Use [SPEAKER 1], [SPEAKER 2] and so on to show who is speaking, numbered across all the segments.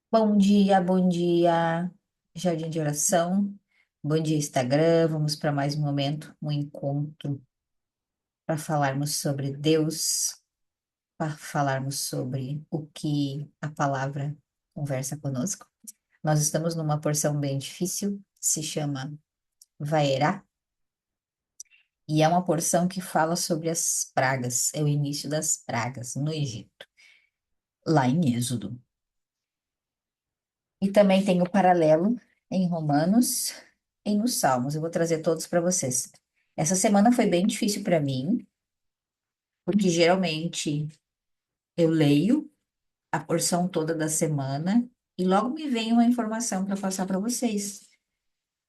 [SPEAKER 1] Bom dia, Jardim de Oração. Bom dia, Instagram. Vamos para mais um momento, um encontro para falarmos sobre Deus, para falarmos sobre o que a palavra conversa conosco. Nós estamos numa porção bem difícil, se chama Vaerá, e é uma porção que fala sobre as pragas, é o início das pragas no Egito, lá em Êxodo. E também tem o paralelo em Romanos e nos Salmos. Eu vou trazer todos para vocês. Essa semana foi bem difícil para mim, porque geralmente eu leio a porção toda da semana e logo me vem uma informação para passar para vocês.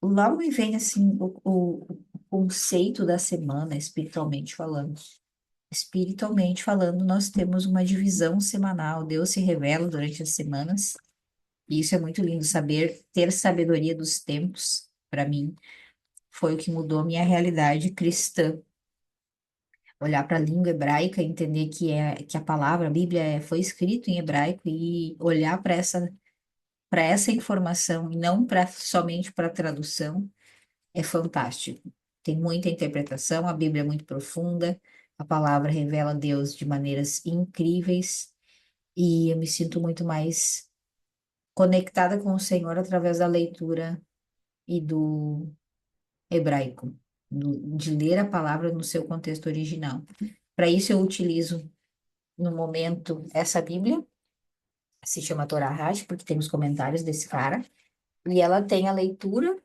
[SPEAKER 1] Logo me vem assim o conceito da semana, espiritualmente falando. Espiritualmente falando, nós temos uma divisão semanal. Deus se revela durante as semanas. E isso é muito lindo saber, ter sabedoria dos tempos, para mim, foi o que mudou a minha realidade cristã. Olhar para a língua hebraica, entender que a palavra, a Bíblia foi escrito em hebraico e olhar para essa informação e não somente para a tradução é fantástico. Tem muita interpretação, a Bíblia é muito profunda, a palavra revela Deus de maneiras incríveis e eu me sinto muito mais conectada com o Senhor através da leitura e do hebraico, de ler a palavra no seu contexto original. Para isso, eu utilizo, no momento, essa Bíblia, se chama Torá Hash, porque tem os comentários desse cara, e ela tem a leitura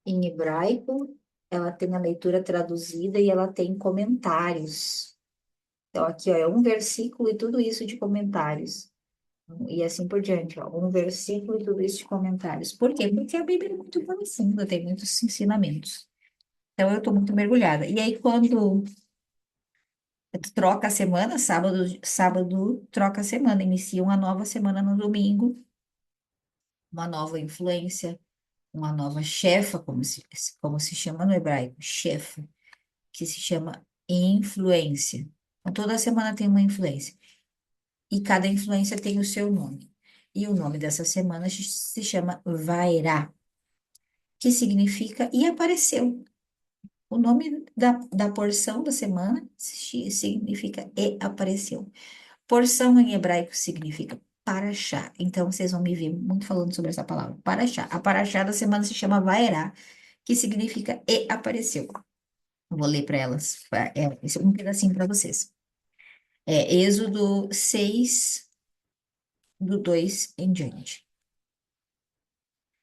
[SPEAKER 1] em hebraico, ela tem a leitura traduzida e ela tem comentários. Então, aqui, ó, é um versículo e tudo isso de comentários. E assim por diante, ó, um versículo e tudo isso de comentários. Por quê? Porque a Bíblia é muito profunda, tem muitos ensinamentos. Então, eu estou muito mergulhada. E aí, quando troca a semana, sábado troca a semana, inicia uma nova semana no domingo, uma nova influência, uma nova chefa, como se chama no hebraico, chefa, que se chama influência. Então, toda semana tem uma influência, e cada influência tem o seu nome. E o nome dessa semana se chama Vairá, que significa e apareceu. O nome da porção da semana significa e apareceu. Porção em hebraico significa paraxá. Então, vocês vão me ver muito falando sobre essa palavra, paraxá. A paraxá da semana se chama Vaerá, que significa e apareceu. Vou ler para elas, esse é um pedacinho para vocês. É Êxodo 6, do 2 em diante.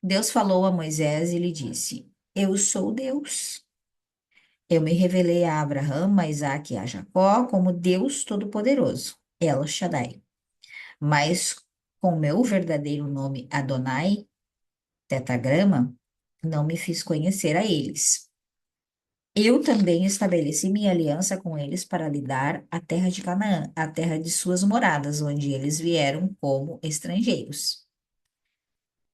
[SPEAKER 1] Deus falou a Moisés e lhe disse: Eu sou Deus. Eu me revelei a Abraão, a Isaque e a Jacó como Deus Todo-Poderoso, El Shaddai. Mas com meu verdadeiro nome Adonai, Tetagrama, não me fiz conhecer a eles. Eu também estabeleci minha aliança com eles para lhe dar a terra de Canaã, a terra de suas moradas, onde eles vieram como estrangeiros.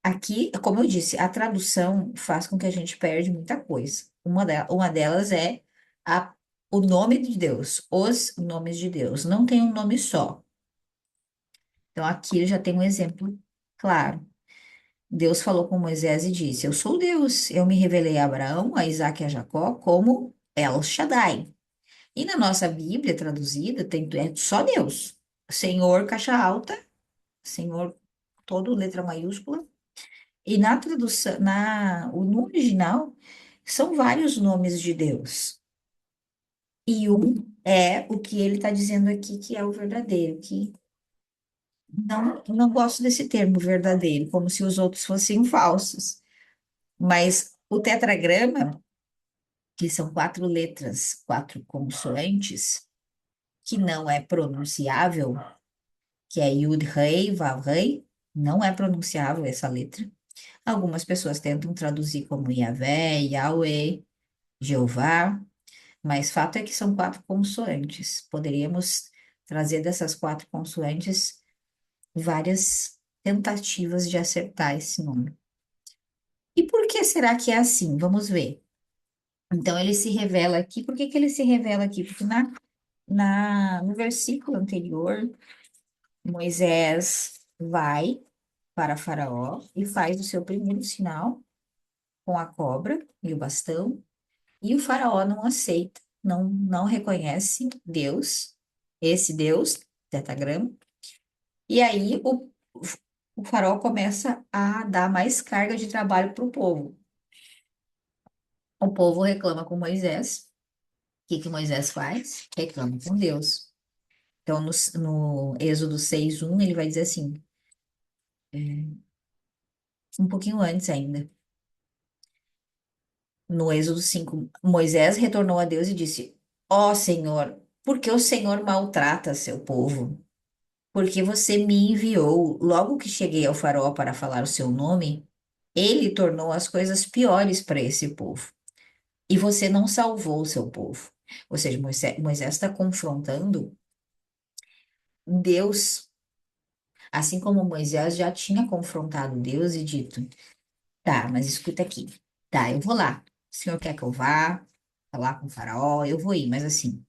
[SPEAKER 1] Aqui, como eu disse, a tradução faz com que a gente perde muita coisa. Uma delas é a, o nome de Deus, os nomes de Deus. Não tem um nome só. Então, aqui já tem um exemplo claro. Deus falou com Moisés e disse: Eu sou Deus. Eu me revelei a Abraão, a Isaque e a Jacó como El Shaddai. E na nossa Bíblia traduzida tem é só Deus. Senhor, caixa alta, Senhor, todo letra maiúscula. E na tradução, no original, são vários nomes de Deus. E um é o que ele está dizendo aqui que é o verdadeiro, que não gosto desse termo verdadeiro, como se os outros fossem falsos. Mas o tetragrama, que são quatro letras, quatro consoantes, que não é pronunciável, que é Yud-Rei, Vav-Rei, não é pronunciável essa letra. Algumas pessoas tentam traduzir como Yahvé, Yahweh, Jeová, mas fato é que são quatro consoantes. Poderíamos trazer dessas quatro consoantes várias tentativas de acertar esse nome. E por que será que é assim? Vamos ver. Então, ele se revela aqui. Por que que ele se revela aqui? Porque no versículo anterior, Moisés vai. para Faraó e faz o seu primeiro sinal com a cobra e o bastão, e o Faraó não aceita, não reconhece Deus, esse Deus, tetagrama, e aí o Faraó começa a dar mais carga de trabalho para o povo. O povo reclama com Moisés. O que que Moisés faz? Reclama com Deus. Então, no Êxodo 6:1, ele vai dizer assim, um pouquinho antes ainda. No Êxodo 5, Moisés retornou a Deus e disse: Ó Senhor, por que o Senhor maltrata seu povo? Porque você me enviou. Logo que cheguei ao faraó para falar o seu nome, ele tornou as coisas piores para esse povo. E você não salvou o seu povo. Ou seja, Moisés está confrontando Deus, assim como Moisés já tinha confrontado Deus e dito: Tá, mas escuta aqui. Tá, eu vou lá. O senhor quer que eu vá falar com o faraó? Eu vou ir, mas assim,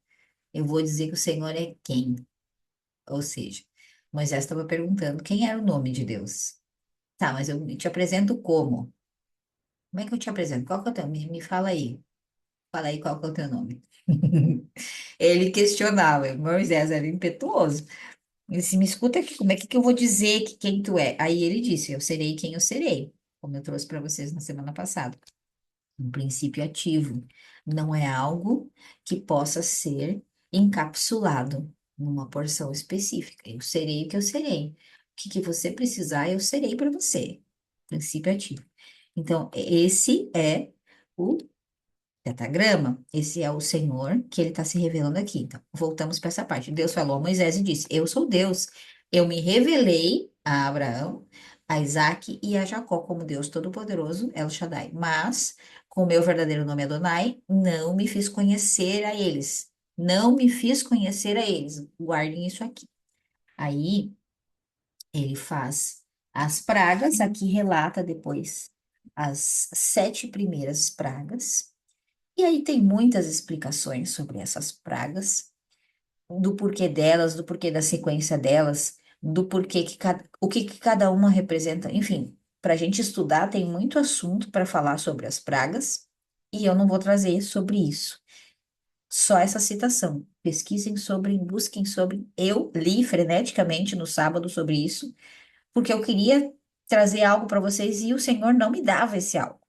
[SPEAKER 1] eu vou dizer que o Senhor é quem? Ou seja, Moisés estava perguntando quem era o nome de Deus. Tá, mas eu te apresento como? Como é que eu te apresento? Qual que é o teu? Me fala aí. Fala aí qual que é o teu nome. Ele questionava, Moisés era impetuoso. Ele disse, me escuta aqui, como é que eu vou dizer que quem tu é? Aí ele disse, eu serei quem eu serei, como eu trouxe para vocês na semana passada. Um princípio ativo. Não é algo que possa ser encapsulado numa porção específica. Eu serei o que eu serei. O que que você precisar, eu serei para você. Princípio ativo. Então, esse é o Tetagrama, esse é o Senhor que ele está se revelando aqui. Então, voltamos para essa parte. Deus falou a Moisés e disse: Eu sou Deus. Eu me revelei a Abraão, a Isaque e a Jacó como Deus Todo-Poderoso, El Shaddai. Mas, com o meu verdadeiro nome Adonai, não me fiz conhecer a eles. Não me fiz conhecer a eles. Guardem isso aqui. Aí, ele faz as pragas, aqui relata depois as 7 primeiras pragas. E aí tem muitas explicações sobre essas pragas, do porquê delas, do porquê da sequência delas, do porquê o que que cada uma representa. Enfim, para a gente estudar, tem muito assunto para falar sobre as pragas, e eu não vou trazer sobre isso. Só essa citação. Pesquisem sobre, busquem sobre. Eu li freneticamente no sábado sobre isso, porque eu queria trazer algo para vocês e o Senhor não me dava esse algo.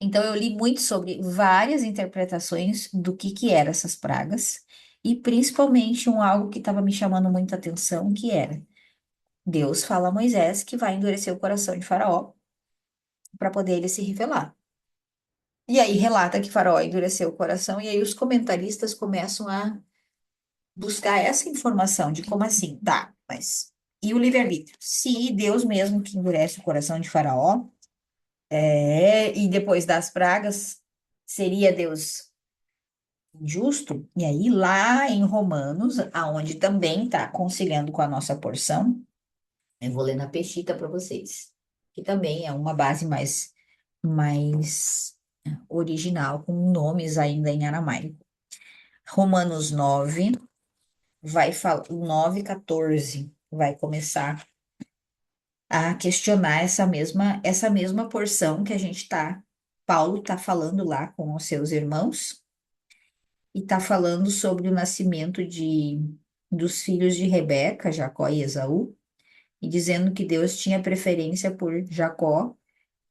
[SPEAKER 1] Então, eu li muito sobre várias interpretações do que eram essas pragas, e principalmente algo que estava me chamando muita atenção, que era Deus fala a Moisés que vai endurecer o coração de Faraó para poder ele se revelar. E aí relata que Faraó endureceu o coração, e aí os comentaristas começam a buscar essa informação de como assim, tá, mas e o livre-arbítrio? Se Deus mesmo que endurece o coração de Faraó, e depois das pragas, seria Deus justo, e aí lá em Romanos, aonde também está conciliando com a nossa porção, eu vou ler na Peshita para vocês, que também é uma base mais original, com nomes ainda em aramaico. Romanos 9 vai falar, o 9:14 vai começar a questionar essa mesma porção que a gente está, Paulo está falando lá com os seus irmãos, e está falando sobre o nascimento dos filhos de Rebeca, Jacó e Esaú, e dizendo que Deus tinha preferência por Jacó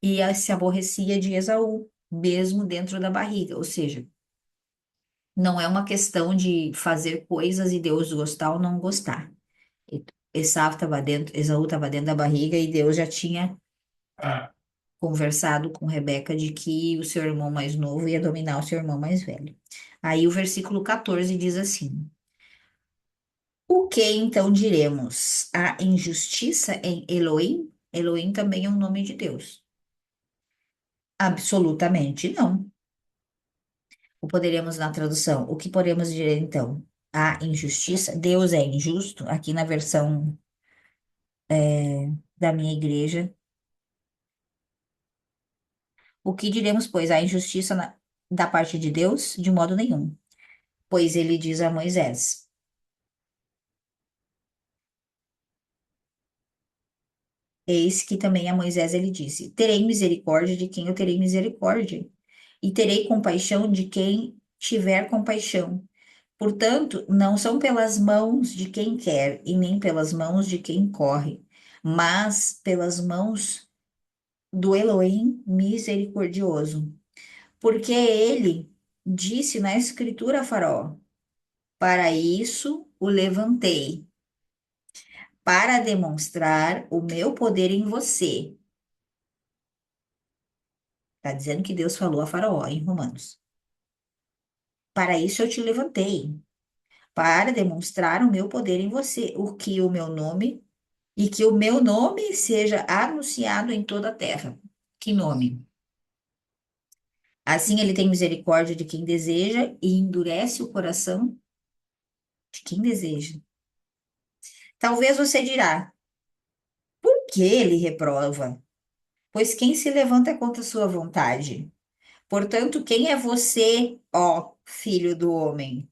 [SPEAKER 1] e se aborrecia de Esaú, mesmo dentro da barriga. Ou seja, não é uma questão de fazer coisas e Deus gostar ou não gostar. Esaú estava dentro da barriga e Deus já tinha conversado com Rebeca de que o seu irmão mais novo ia dominar o seu irmão mais velho. Aí o versículo 14 diz assim: O que então diremos? A injustiça em Elohim? Elohim também é um nome de Deus. Absolutamente não. O poderíamos na tradução, o que podemos dizer então? A injustiça? Deus é injusto? Aqui na versão da minha igreja. O que diremos, pois, a injustiça da parte de Deus? De modo nenhum. Pois ele diz a Moisés: Eis que também a Moisés ele disse: Terei misericórdia de quem eu terei misericórdia, e terei compaixão de quem tiver compaixão. Portanto, não são pelas mãos de quem quer, e nem pelas mãos de quem corre, mas pelas mãos do Elohim misericordioso. Porque ele disse na Escritura a Faraó: Para isso o levantei, para demonstrar o meu poder em você. Está dizendo que Deus falou a Faraó em Romanos. Para isso eu te levantei, para demonstrar o meu poder em você, e que o meu nome seja anunciado em toda a terra. Que nome? Assim ele tem misericórdia de quem deseja e endurece o coração de quem deseja. Talvez você dirá, por que ele reprova? Pois quem se levanta contra sua vontade? Portanto, quem é você, ó filho do homem,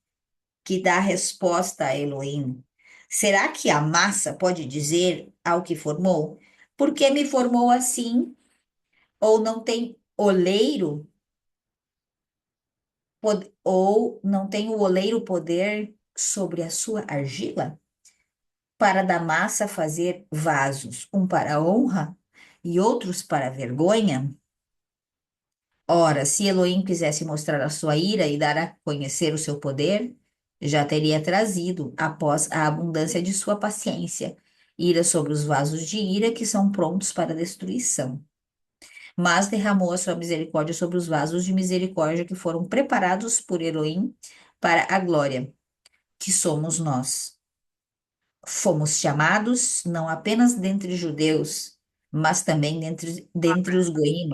[SPEAKER 1] que dá resposta a Elohim? Será que a massa pode dizer ao que formou? Por que me formou assim? Ou não tem oleiro, ou não tem o oleiro poder sobre a sua argila? Para da massa fazer vasos, um para a honra e outros para a vergonha? Ora, se Elohim quisesse mostrar a sua ira e dar a conhecer o seu poder, já teria trazido, após a abundância de sua paciência, ira sobre os vasos de ira que são prontos para destruição. Mas derramou a sua misericórdia sobre os vasos de misericórdia que foram preparados por Elohim para a glória, que somos nós. Fomos chamados não apenas dentre judeus, mas também dentre os goim.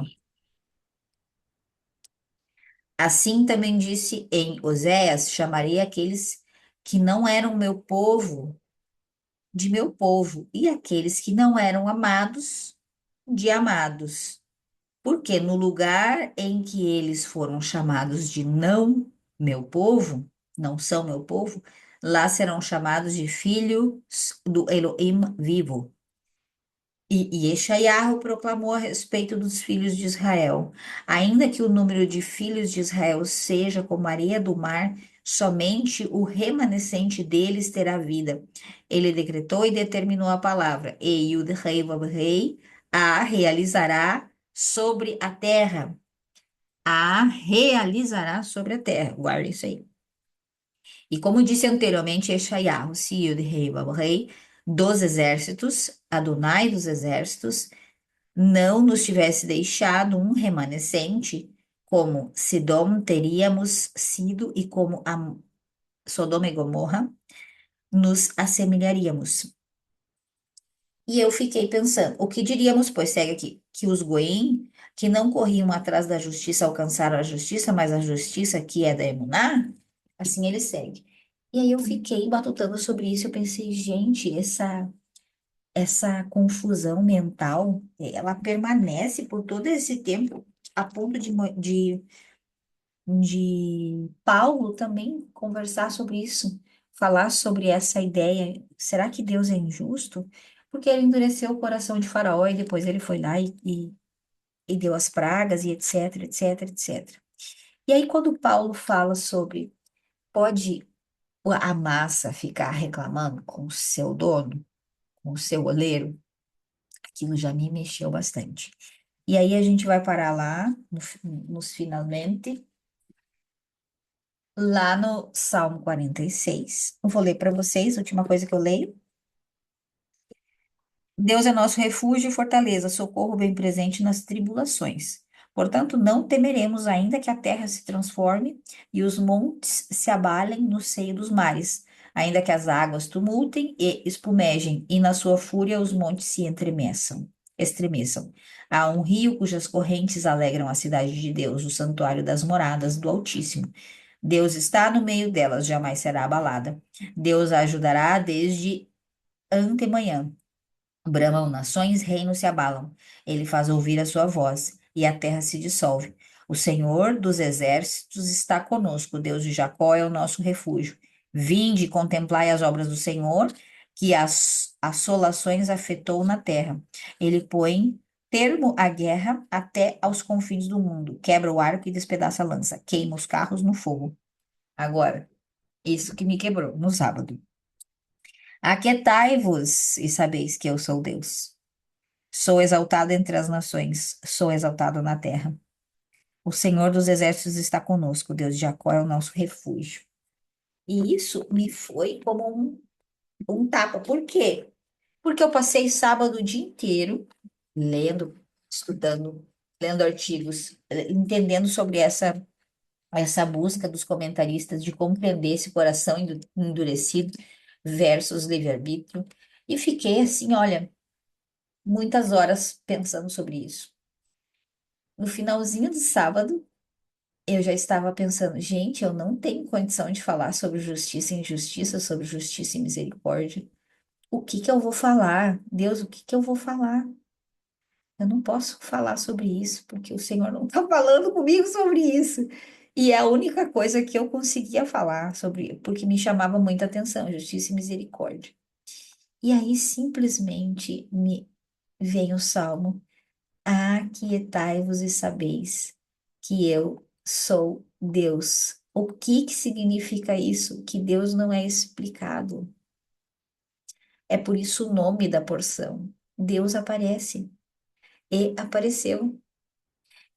[SPEAKER 1] Assim também disse em Oséias: chamarei aqueles que não eram meu povo, de meu povo, e aqueles que não eram amados, de amados. Porque no lugar em que eles foram chamados de não meu povo, não são meu povo, lá serão chamados de filhos do Elohim vivo. E Yeshayahu proclamou a respeito dos filhos de Israel: ainda que o número de filhos de Israel seja como a areia do mar, somente o remanescente deles terá vida. Ele decretou e determinou a palavra, e Yud Rei Vav Rei a realizará sobre a terra. A realizará sobre a terra. Guarda isso aí. E como disse anteriormente, Yeshayahu, se Yud Rei Vav Rei dos exércitos, Adonai dos exércitos, não nos tivesse deixado um remanescente, como Sidom teríamos sido e como a Sodoma e Gomorra, nos assemelharíamos. E eu fiquei pensando, o que diríamos, pois segue aqui, que os goim, que não corriam atrás da justiça, alcançaram a justiça, mas a justiça que é da Emuná, assim ele segue. E aí eu fiquei batutando sobre isso, eu pensei, gente, essa confusão mental, ela permanece por todo esse tempo, a ponto de Paulo também conversar sobre isso, falar sobre essa ideia. Será que Deus é injusto? Porque ele endureceu o coração de Faraó e depois ele foi lá e deu as pragas e etc, etc, etc. E aí, quando Paulo fala sobre pode a massa ficar reclamando com o seu dono, com o seu oleiro, aquilo já me mexeu bastante. E aí a gente vai parar lá, nos finalmente, lá no Salmo 46. Eu vou ler para vocês, a última coisa que eu leio. Deus é nosso refúgio e fortaleza, socorro bem presente nas tribulações. Portanto, não temeremos, ainda que a terra se transforme e os montes se abalem no seio dos mares, ainda que as águas tumultem e espumejem, e na sua fúria os montes se estremeçam. Há um rio cujas correntes alegram a cidade de Deus, o santuário das moradas do Altíssimo. Deus está no meio delas, jamais será abalada. Deus a ajudará desde antemanhã. Bramam nações, reinos se abalam. Ele faz ouvir a sua voz, e a terra se dissolve. O Senhor dos exércitos está conosco. O Deus de Jacó é o nosso refúgio. Vinde e contemplai as obras do Senhor, que as assolações afetou na terra. Ele põe termo à guerra até aos confins do mundo, quebra o arco e despedaça a lança, queima os carros no fogo. Agora, isso que me quebrou no sábado. Aquietai-vos e sabeis que eu sou Deus. Sou exaltado entre as nações, sou exaltado na terra. O Senhor dos exércitos está conosco, o Deus de Jacó é o nosso refúgio. E isso me foi como um tapa. Por quê? Porque eu passei sábado o dia inteiro lendo, estudando, lendo artigos, entendendo sobre essa busca dos comentaristas de compreender esse coração endurecido versus livre-arbítrio. E fiquei assim, olha, muitas horas pensando sobre isso. No finalzinho do sábado, eu já estava pensando, gente, eu não tenho condição de falar sobre justiça e injustiça, sobre justiça e misericórdia. O que que eu vou falar? Deus, o que que eu vou falar? Eu não posso falar sobre isso, porque o Senhor não está falando comigo sobre isso. E é a única coisa que eu conseguia falar sobre, porque me chamava muita atenção, justiça e misericórdia. E aí simplesmente me vem o salmo: aquietai-vos e sabeis que eu sou Deus. O que que significa isso? Que Deus não é explicado. É por isso o nome da porção. Deus aparece e apareceu.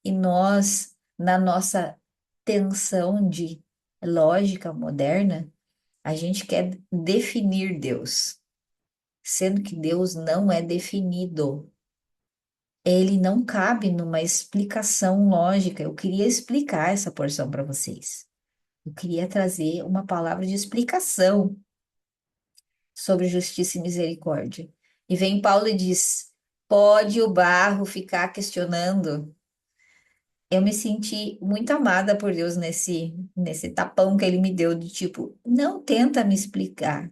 [SPEAKER 1] E nós, na nossa tensão de lógica moderna, a gente quer definir Deus, sendo que Deus não é definido. Ele não cabe numa explicação lógica. Eu queria explicar essa porção para vocês. Eu queria trazer uma palavra de explicação sobre justiça e misericórdia. E vem Paulo e diz: pode o barro ficar questionando? Eu me senti muito amada por Deus nesse tapão que ele me deu, de tipo, não tenta me explicar,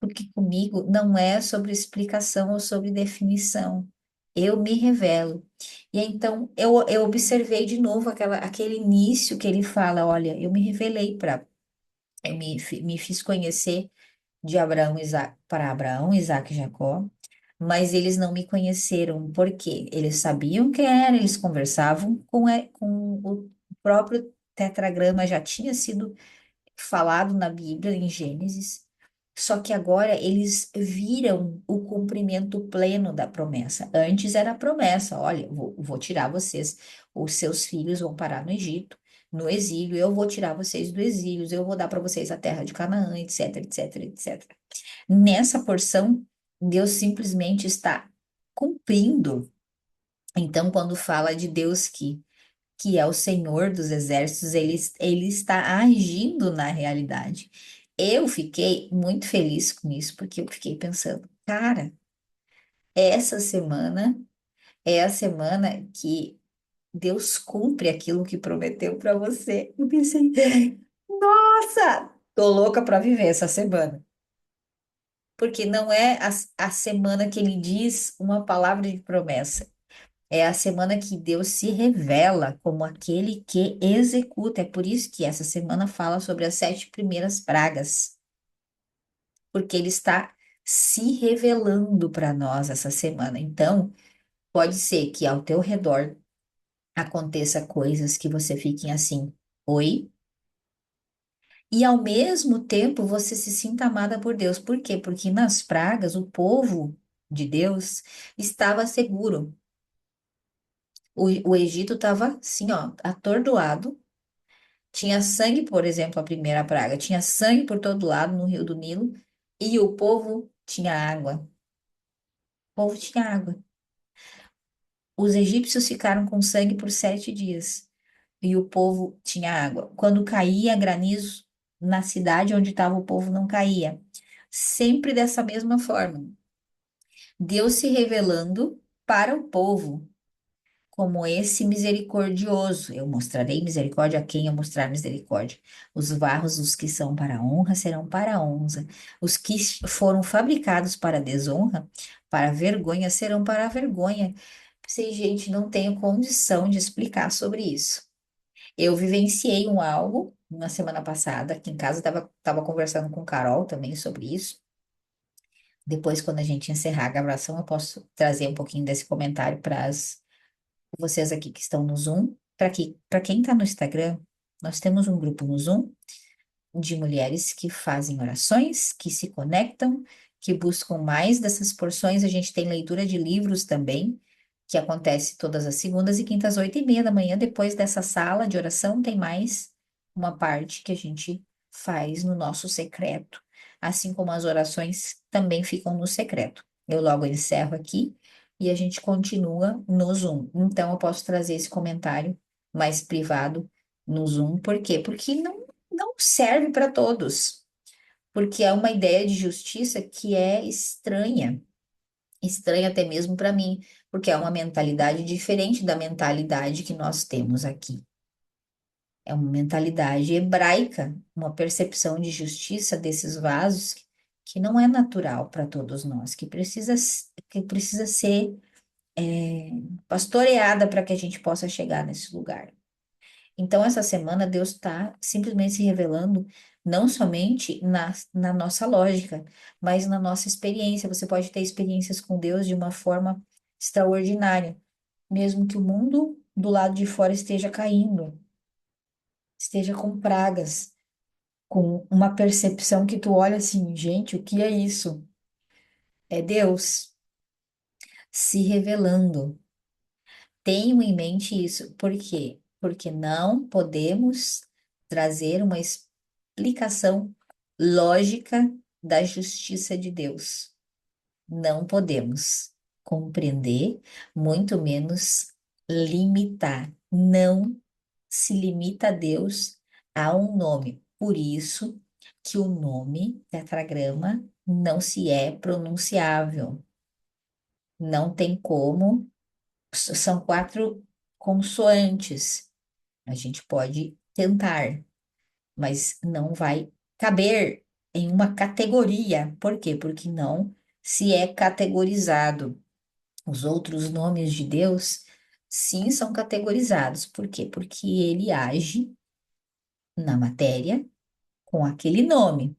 [SPEAKER 1] porque comigo não é sobre explicação ou sobre definição. Eu me revelo. E então eu observei de novo aquele início que ele fala: olha, eu me revelei me fiz conhecer de Abraão, Isaac, para Abraão, Isaac e Jacó, mas eles não me conheceram, porque eles sabiam quem era, eles conversavam com o próprio tetragrama, já tinha sido falado na Bíblia, em Gênesis, só que agora eles viram o cumprimento pleno da promessa. Antes era a promessa: olha, vou tirar vocês, os seus filhos vão parar no Egito, no exílio, eu vou tirar vocês do exílio, eu vou dar para vocês a terra de Canaã, etc, etc, etc. Nessa porção, Deus simplesmente está cumprindo. Então, quando fala de Deus que é o Senhor dos exércitos, ele está agindo na realidade. Eu fiquei muito feliz com isso, porque eu fiquei pensando, cara, essa semana é a semana que Deus cumpre aquilo que prometeu para você. Eu pensei, nossa, tô louca para viver essa semana. Porque não é a semana que ele diz uma palavra de promessa. É a semana que Deus se revela como aquele que executa. É por isso que essa semana fala sobre as 7 primeiras pragas, porque ele está se revelando para nós essa semana. Então, pode ser que ao teu redor aconteça coisas que você fiquem assim, oi? E ao mesmo tempo você se sinta amada por Deus. Por quê? Porque nas pragas o povo de Deus estava seguro. O Egito estava assim, ó, atordoado. Tinha sangue, por exemplo, a primeira praga. Tinha sangue por todo lado no rio do Nilo. E o povo tinha água. O povo tinha água. Os egípcios ficaram com sangue por 7 dias. E o povo tinha água. Quando caía granizo na cidade onde estava o povo, não caía. Sempre dessa mesma forma. Deus se revelando para o povo como esse misericordioso. Eu mostrarei misericórdia a quem eu mostrar misericórdia. Os varros, os que são para a honra, serão para a honra. Os que foram fabricados para a desonra, para a vergonha, serão para a vergonha. Sei, gente, não tenho condição de explicar sobre isso. Eu vivenciei algo na semana passada, aqui em casa, estava conversando com Carol também sobre isso. Depois, quando a gente encerrar a gravação, eu posso trazer um pouquinho desse comentário para vocês aqui que estão no Zoom. Para quem está no Instagram, nós temos um grupo no Zoom de mulheres que fazem orações, que se conectam, que buscam mais dessas porções. A gente tem leitura de livros também, que acontece todas as segundas e quintas, 8h30 da manhã. Depois dessa sala de oração, tem mais uma parte que a gente faz no nosso secreto, assim como as orações também ficam no secreto. Eu logo encerro aqui e a gente continua no Zoom. Então, eu posso trazer esse comentário mais privado no Zoom. Por quê? Porque não serve para todos, porque é uma ideia de justiça que é estranha, estranha até mesmo para mim, porque é uma mentalidade diferente da mentalidade que nós temos aqui. É uma mentalidade hebraica, uma percepção de justiça desses vasos que não é natural para todos nós, que precisa ser pastoreada para que a gente possa chegar nesse lugar. Então, essa semana, Deus está simplesmente se revelando não somente na nossa lógica, mas na nossa experiência. Você pode ter experiências com Deus de uma forma extraordinária, mesmo que o mundo do lado de fora esteja caindo, esteja com pragas, com uma percepção que tu olha assim, gente, o que é isso? É Deus se revelando. Tenho em mente isso. Por quê? Porque não podemos trazer uma explicação lógica da justiça de Deus. Não podemos compreender, muito menos limitar. Não se limita a Deus a um nome. Por isso que o nome tetragrama não se é pronunciável. Não tem como. São quatro consoantes. A gente pode tentar, mas não vai caber em uma categoria. Por quê? Porque não se é categorizado. Os outros nomes de Deus, sim, são categorizados. Por quê? Porque ele age na matéria com aquele nome.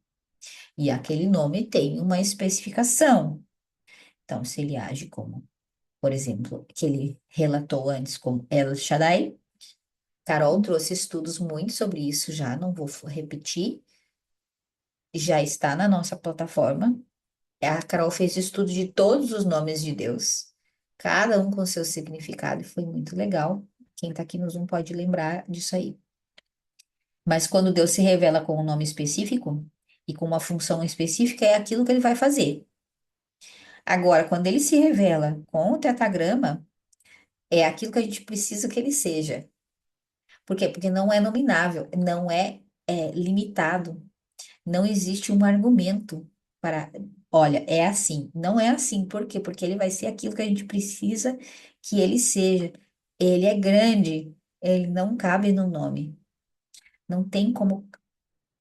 [SPEAKER 1] E aquele nome tem uma especificação. Então, se ele age como, por exemplo, que ele relatou antes como El Shaddai, Carol trouxe estudos muito sobre isso já, não vou repetir, já está na nossa plataforma. A Carol fez estudo de todos os nomes de Deus, cada um com seu significado, e foi muito legal. Quem está aqui no Zoom pode lembrar disso aí. Mas quando Deus se revela com um nome específico e com uma função específica, é aquilo que ele vai fazer. Agora, quando ele se revela com o tetragrama, é aquilo que a gente precisa que ele seja. Por quê? Porque não é nominável, não é limitado. Não existe um argumento para, olha, é assim. Não é assim. Por quê? Porque ele vai ser aquilo que a gente precisa que ele seja. Ele é grande, ele não cabe no nome. Não tem como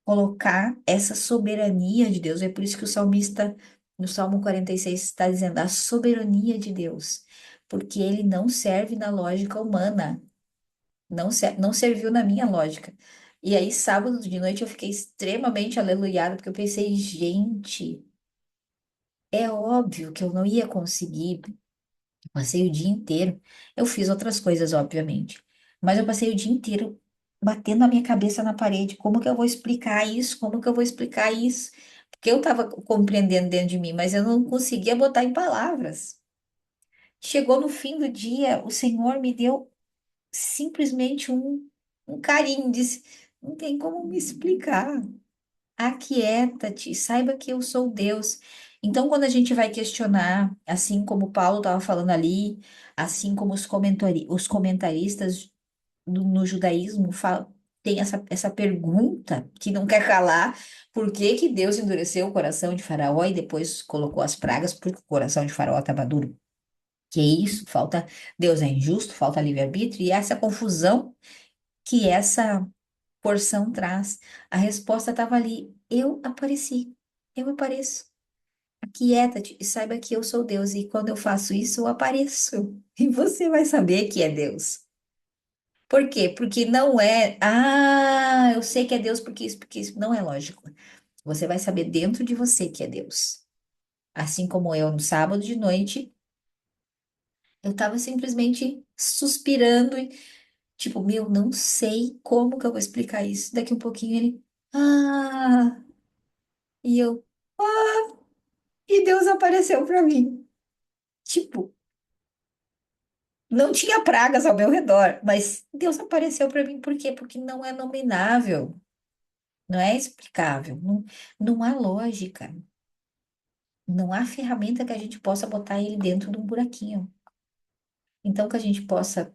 [SPEAKER 1] colocar essa soberania de Deus. É por isso que o salmista, no Salmo 46 está dizendo a soberania de Deus. Porque ele não serve na lógica humana. Não serviu na minha lógica. E aí, sábado de noite, eu fiquei extremamente aleluiada, porque eu pensei, gente, é óbvio que eu não ia conseguir. Eu passei o dia inteiro. Eu fiz outras coisas, obviamente, mas eu passei o dia inteiro batendo a minha cabeça na parede. Como que eu vou explicar isso? Como que eu vou explicar isso? Porque eu estava compreendendo dentro de mim, mas eu não conseguia botar em palavras. Chegou no fim do dia, o Senhor me deu simplesmente um carinho, disse, não tem como me explicar. Aquieta-te, saiba que eu sou Deus. Então, quando a gente vai questionar, assim como Paulo estava falando ali, assim como os comentaristas no judaísmo tem essa pergunta que não quer calar, por que que Deus endureceu o coração de Faraó e depois colocou as pragas porque o coração de Faraó estava duro? Que isso? Falta, Deus é injusto, falta livre-arbítrio, e essa confusão que essa porção traz. A resposta estava ali. Eu apareci. Eu apareço. Aquieta-te e saiba que eu sou Deus. E quando eu faço isso, eu apareço. E você vai saber que é Deus. Por quê? Porque não é. Ah, eu sei que é Deus porque isso. Não é lógico. Você vai saber dentro de você que é Deus. Assim como eu no sábado de noite, eu tava simplesmente suspirando e, tipo, meu, não sei como que eu vou explicar isso. Daqui um pouquinho ele, ah, e eu, e Deus apareceu pra mim. Tipo, não tinha pragas ao meu redor, mas Deus apareceu pra mim. Por quê? Porque não é nominável, não é explicável, não há lógica, não há ferramenta que a gente possa botar ele dentro de um buraquinho. Então, que a gente possa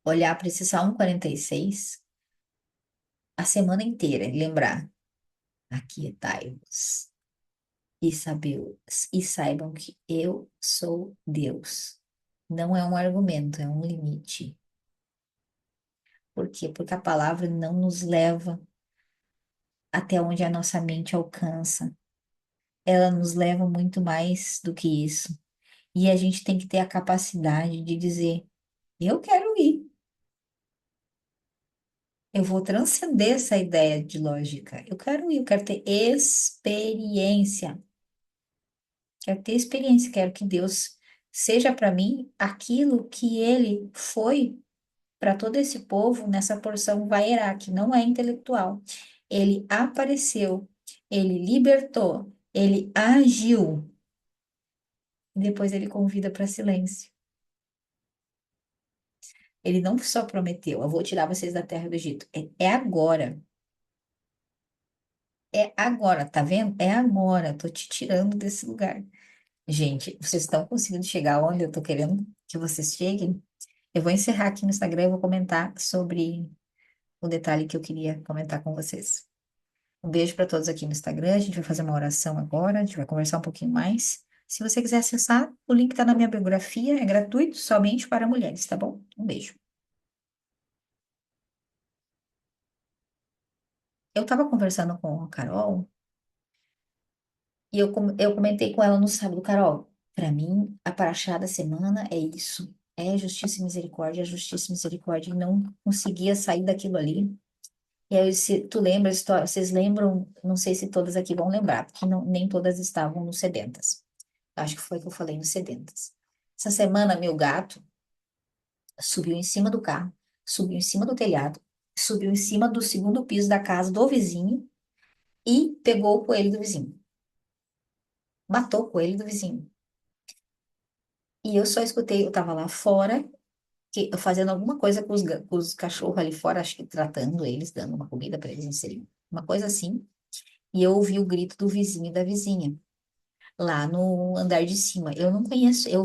[SPEAKER 1] olhar para esse Salmo 46 a semana inteira e lembrar: aquietai-vos e saibam que eu sou Deus. Não é um argumento, é um limite. Por quê? Porque a palavra não nos leva até onde a nossa mente alcança. Ela nos leva muito mais do que isso. E a gente tem que ter a capacidade de dizer: eu quero ir. Eu vou transcender essa ideia de lógica. Eu quero ir, eu quero ter experiência. Quero ter experiência, quero que Deus seja para mim aquilo que ele foi para todo esse povo nessa porção Vaerá, que não é intelectual. Ele apareceu, ele libertou, ele agiu, e depois ele convida para silêncio. Ele não só prometeu: eu vou tirar vocês da terra do Egito. É agora. É agora, tá vendo? É agora. Tô te tirando desse lugar. Gente, vocês estão conseguindo chegar onde eu tô querendo que vocês cheguem? Eu vou encerrar aqui no Instagram e vou comentar sobre o detalhe que eu queria comentar com vocês. Um beijo para todos aqui no Instagram. A gente vai fazer uma oração agora, a gente vai conversar um pouquinho mais. Se você quiser acessar, o link está na minha biografia, é gratuito, somente para mulheres, tá bom? Um beijo. Eu estava conversando com a Carol e eu comentei com ela no sábado: Carol, para mim, a paraxá da semana é isso. É justiça e misericórdia, é justiça e misericórdia. E não conseguia sair daquilo ali. E aí, se tu lembra a história, vocês lembram, não sei se todas aqui vão lembrar, porque nem todas estavam no Sedentas. Acho que foi que eu falei no Sedentas. Essa semana, meu gato subiu em cima do carro, subiu em cima do telhado, subiu em cima do segundo piso da casa do vizinho e pegou o coelho do vizinho. Matou o coelho do vizinho. E eu só escutei, eu tava lá fora, fazendo alguma coisa com os cachorros ali fora, acho que tratando eles, dando uma comida para eles inserirem, uma coisa assim. E eu ouvi o grito do vizinho e da vizinha, lá no andar de cima. Eu não conheço, eu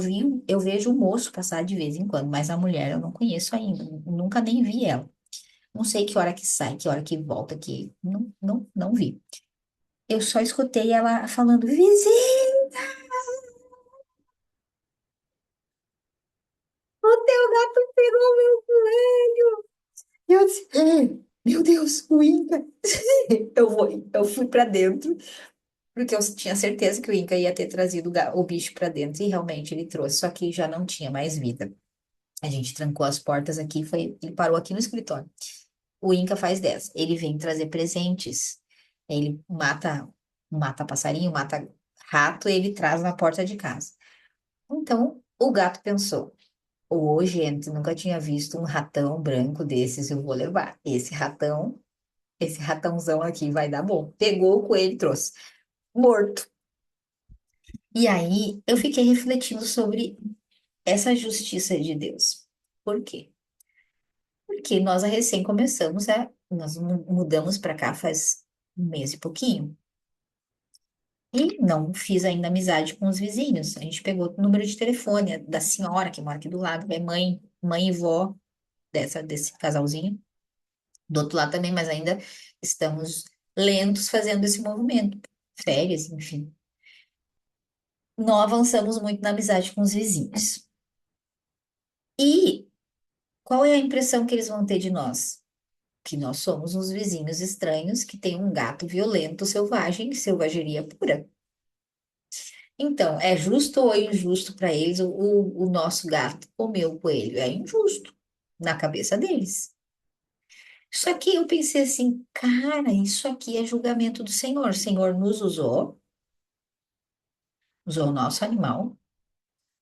[SPEAKER 1] vejo o moço passar de vez em quando, mas a mulher eu não conheço ainda, nunca nem vi ela. Não sei que hora que sai, que hora que volta, que não vi. Eu só escutei ela falando: vizinho, o teu gato pegou meu coelho. E eu disse: meu Deus, o Inca. Eu fui para dentro, porque eu tinha certeza que o Inca ia ter trazido o bicho para dentro, e realmente ele trouxe, só que já não tinha mais vida. A gente trancou as portas aqui, ele parou aqui no escritório. O Inca faz 10. Ele vem trazer presentes. Ele mata passarinho, mata rato, ele traz na porta de casa. Então, o gato pensou: ô, gente, nunca tinha visto um ratão branco desses, eu vou levar. Esse ratãozão aqui vai dar bom. Pegou o coelho e trouxe. Morto. E aí, eu fiquei refletindo sobre essa justiça de Deus. Por quê? Porque nós recém começamos nós mudamos para cá faz um mês e pouquinho. E não fiz ainda amizade com os vizinhos. A gente pegou o número de telefone da senhora que mora aqui do lado, é mãe e vó desse casalzinho. Do outro lado também, mas ainda estamos lentos fazendo esse movimento. Férias, enfim. Não avançamos muito na amizade com os vizinhos. E qual é a impressão que eles vão ter de nós? Que nós somos uns vizinhos estranhos que têm um gato violento, selvagem, selvageria pura. Então, é justo ou injusto para eles o nosso gato comer o coelho? É injusto na cabeça deles. Só que eu pensei assim, cara, isso aqui é julgamento do Senhor. O Senhor nos usou, usou o nosso animal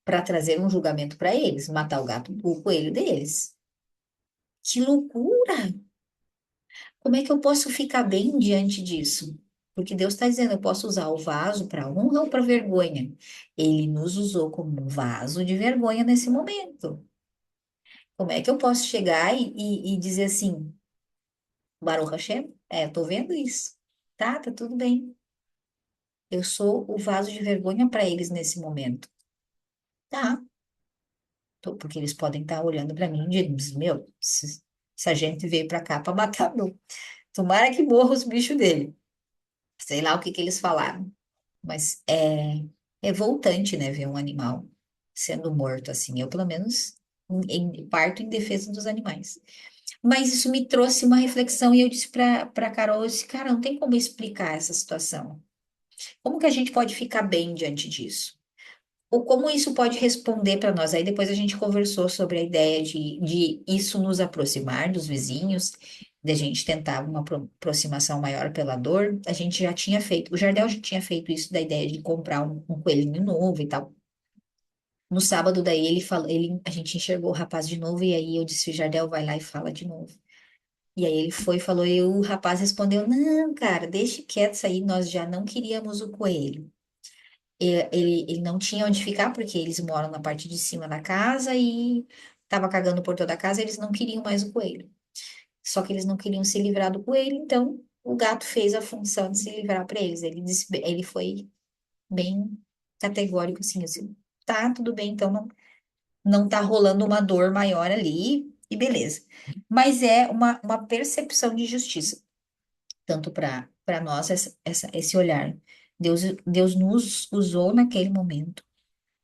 [SPEAKER 1] para trazer um julgamento para eles, matar o gato, o coelho deles. Que loucura! Como é que eu posso ficar bem diante disso? Porque Deus está dizendo, eu posso usar o vaso para honra ou para vergonha. Ele nos usou como um vaso de vergonha nesse momento. Como é que eu posso chegar e dizer assim, Baruch Hashem, tô vendo isso. Tá tudo bem. Eu sou o vaso de vergonha para eles nesse momento. Tá, porque eles podem estar olhando para mim e dizendo, meu, essa gente veio para cá para matar, meu. Tomara que morra os bichos dele. Sei lá o que que eles falaram. Mas é revoltante, né, ver um animal sendo morto assim. Eu, pelo menos, parto em defesa dos animais. Mas isso me trouxe uma reflexão e eu disse para Carol, eu disse, cara, não tem como explicar essa situação. Como que a gente pode ficar bem diante disso? Ou como isso pode responder para nós? Aí depois a gente conversou sobre a ideia de isso nos aproximar dos vizinhos, de a gente tentar uma aproximação maior pela dor. A gente já tinha feito, o Jardel já tinha feito isso da ideia de comprar um coelhinho novo e tal. No sábado, daí ele falou, a gente enxergou o rapaz de novo, e aí eu disse, Jardel, vai lá e fala de novo. E aí ele foi e falou, e o rapaz respondeu, não, cara, deixe quieto isso aí, nós já não queríamos o coelho. Ele não tinha onde ficar, porque eles moram na parte de cima da casa e tava cagando por toda a casa, eles não queriam mais o coelho. Só que eles não queriam se livrar do coelho, então o gato fez a função de se livrar para eles. Ele disse, ele foi bem categórico assim, tá, tudo bem, então não tá rolando uma dor maior ali, e beleza. Mas é uma percepção de justiça, tanto para nós, esse olhar. Deus nos usou naquele momento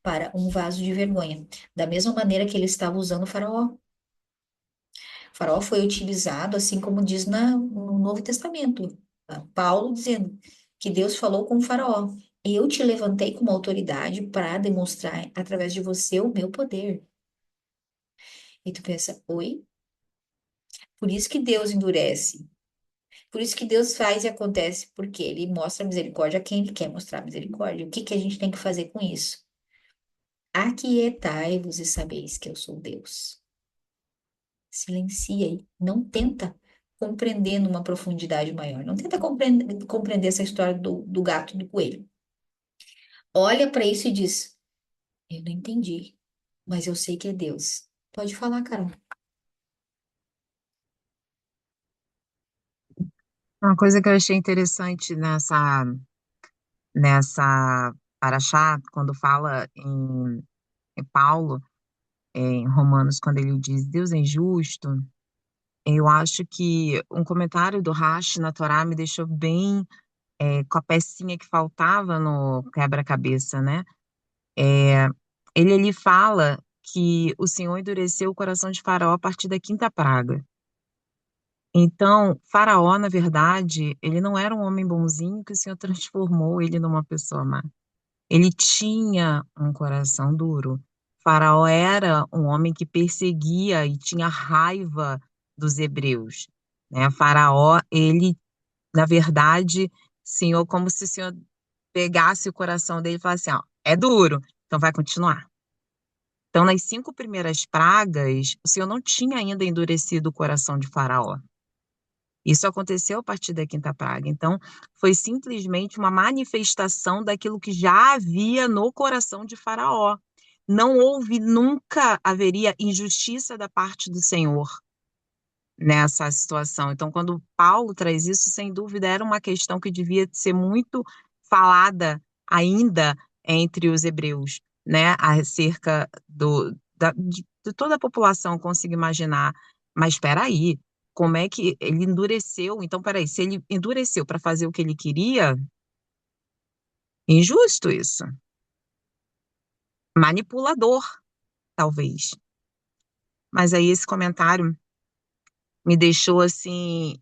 [SPEAKER 1] para um vaso de vergonha. Da mesma maneira que ele estava usando o faraó. O faraó foi utilizado, assim como diz no Novo Testamento. Paulo dizendo que Deus falou com o faraó. Eu te levantei como autoridade para demonstrar através de você o meu poder. E tu pensa, oi? Por isso que Deus endurece. Por isso que Deus faz e acontece, porque Ele mostra misericórdia a quem Ele quer mostrar misericórdia. O que que a gente tem que fazer com isso? Aquietai-vos e sabeis que eu sou Deus. Silencia aí. Não tenta compreender numa profundidade maior. Não tenta compreender essa história do gato e do coelho. Olha para isso e diz: eu não entendi, mas eu sei que é Deus. Pode falar, Carol.
[SPEAKER 2] Uma coisa que eu achei interessante nessa paraxá, quando fala em Paulo, em Romanos, quando ele diz Deus é injusto, eu acho que um comentário do Rashi na Torá me deixou bem com a pecinha que faltava no quebra-cabeça, né? É, ele ali fala que o Senhor endureceu o coração de Faraó a partir da quinta praga. Então, Faraó, na verdade, ele não era um homem bonzinho que o Senhor transformou ele numa pessoa má. Ele tinha um coração duro. Faraó era um homem que perseguia e tinha raiva dos hebreus, né? Faraó, ele, na verdade, Senhor, como se o Senhor pegasse o coração dele e falasse assim, ó, é duro, então vai continuar. Então, nas 5 primeiras pragas, o Senhor não tinha ainda endurecido o coração de Faraó. Isso aconteceu a partir da quinta praga. Então, foi simplesmente uma manifestação daquilo que já havia no coração de Faraó. Não houve, nunca haveria injustiça da parte do Senhor nessa situação. Então, quando Paulo traz isso, sem dúvida, era uma questão que devia ser muito falada ainda entre os hebreus, né, acerca de toda a população, consigo imaginar. Mas espera aí, como é que ele endureceu? Então, peraí, se ele endureceu para fazer o que ele queria, injusto isso. Manipulador, talvez. Mas aí esse comentário me deixou assim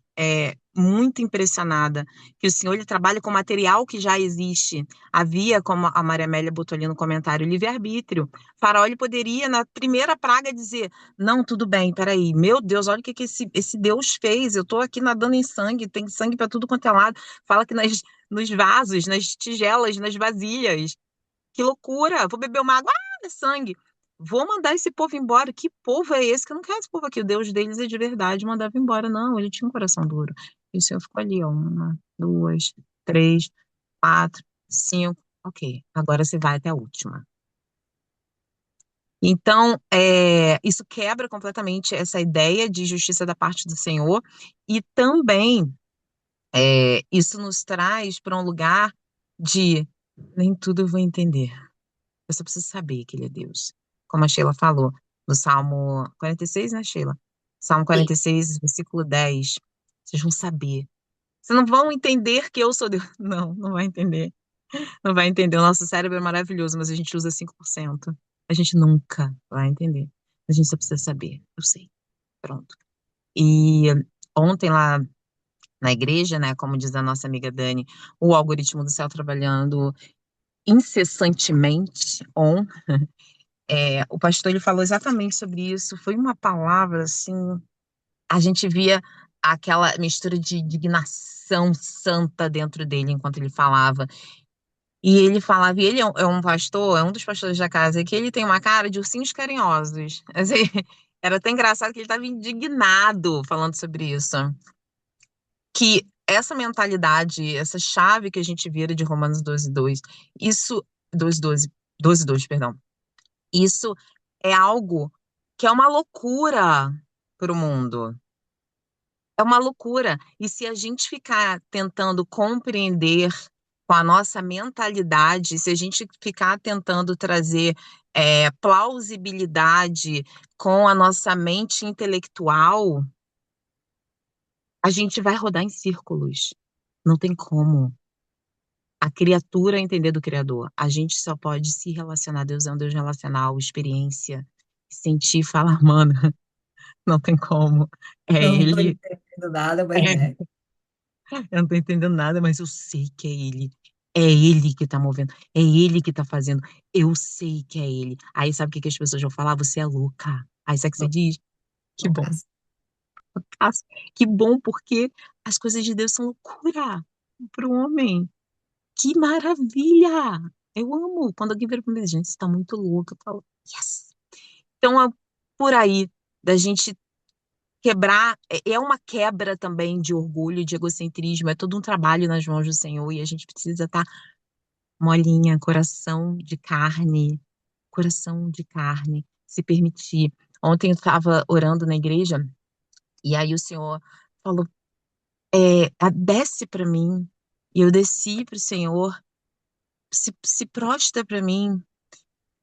[SPEAKER 2] muito impressionada que o senhor ele trabalha com material que já existe. Havia, como a Maria Amélia botou ali no comentário, livre-arbítrio. Faraó ele poderia na primeira praga dizer: não, tudo bem, peraí, meu Deus, olha o que que esse Deus fez. Eu estou aqui nadando em sangue, tem sangue para tudo quanto é lado. Fala que nos vasos, nas tigelas, nas vasilhas. Que loucura! Vou beber uma água, é sangue. Vou mandar esse povo embora. Que povo é esse? Que eu não quero esse povo aqui. O Deus deles é de verdade. Mandava embora. Não, ele tinha um coração duro. E o Senhor ficou ali, ó. Uma, duas, três, quatro, cinco. Ok, agora você vai até a última. Então, isso quebra completamente essa ideia de justiça da parte do Senhor e também isso nos traz para um lugar de nem tudo eu vou entender. Eu só preciso saber que Ele é Deus. Como a Sheila falou, no Salmo 46, né, Sheila? Salmo
[SPEAKER 1] Sim.
[SPEAKER 2] 46, versículo 10. Vocês vão saber. Vocês não vão entender que eu sou Deus. Não, não vai entender. Não vai entender. O nosso cérebro é maravilhoso, mas a gente usa 5%. A gente nunca vai entender. A gente só precisa saber. Eu sei. Pronto. E ontem lá na igreja, né, como diz a nossa amiga Dani, o algoritmo do céu trabalhando incessantemente o pastor ele falou exatamente sobre isso. Foi uma palavra assim, a gente via aquela mistura de indignação santa dentro dele enquanto ele falava. E ele falava, e ele é um pastor, é um dos pastores da casa, que ele tem uma cara de ursinhos carinhosos. Assim, era até engraçado que ele estava indignado falando sobre isso. Que essa mentalidade, essa chave que a gente vira de Romanos 12:2, isso, 12:2, perdão, isso é algo que é uma loucura para o mundo. É uma loucura. E se a gente ficar tentando compreender com a nossa mentalidade, se a gente ficar tentando trazer plausibilidade com a nossa mente intelectual, a gente vai rodar em círculos. Não tem como. A criatura entender do Criador. A gente só pode se relacionar. Deus é um Deus relacional, experiência, sentir, falar, mano, não tem como. É
[SPEAKER 1] Não tô
[SPEAKER 2] ele.
[SPEAKER 1] entendendo nada, mas
[SPEAKER 2] É,
[SPEAKER 1] né?
[SPEAKER 2] eu não tô entendendo nada, mas eu sei que é ele. É ele que tá movendo. É ele que tá fazendo. Eu sei que é ele. Aí sabe o que que as pessoas vão falar? Você é louca. Aí sabe o que você
[SPEAKER 1] No,
[SPEAKER 2] diz? Que
[SPEAKER 1] no
[SPEAKER 2] bom.
[SPEAKER 1] caso.
[SPEAKER 2] Que bom, porque as coisas de Deus são loucura para o homem. Que maravilha! Eu amo. Quando alguém vira pra mim, gente, você tá muito louca. Eu falo, yes! Então, por aí, da gente quebrar, é uma quebra também de orgulho, de egocentrismo, é todo um trabalho nas mãos do Senhor e a gente precisa estar molinha, coração de carne, se permitir. Ontem eu estava orando na igreja e aí o Senhor falou, desce para mim. E eu desci para o Senhor, se prostra para mim.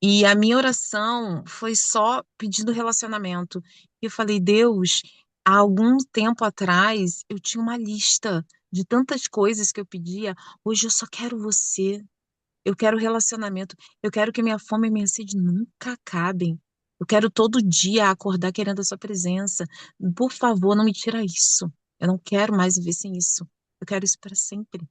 [SPEAKER 2] E a minha oração foi só pedindo relacionamento. E eu falei, Deus, há algum tempo atrás eu tinha uma lista de tantas coisas que eu pedia. Hoje eu só quero você. Eu quero relacionamento. Eu quero que minha fome e minha sede nunca acabem. Eu quero todo dia acordar querendo a sua presença. Por favor, não me tira isso. Eu não quero mais viver sem isso. Eu quero isso para sempre.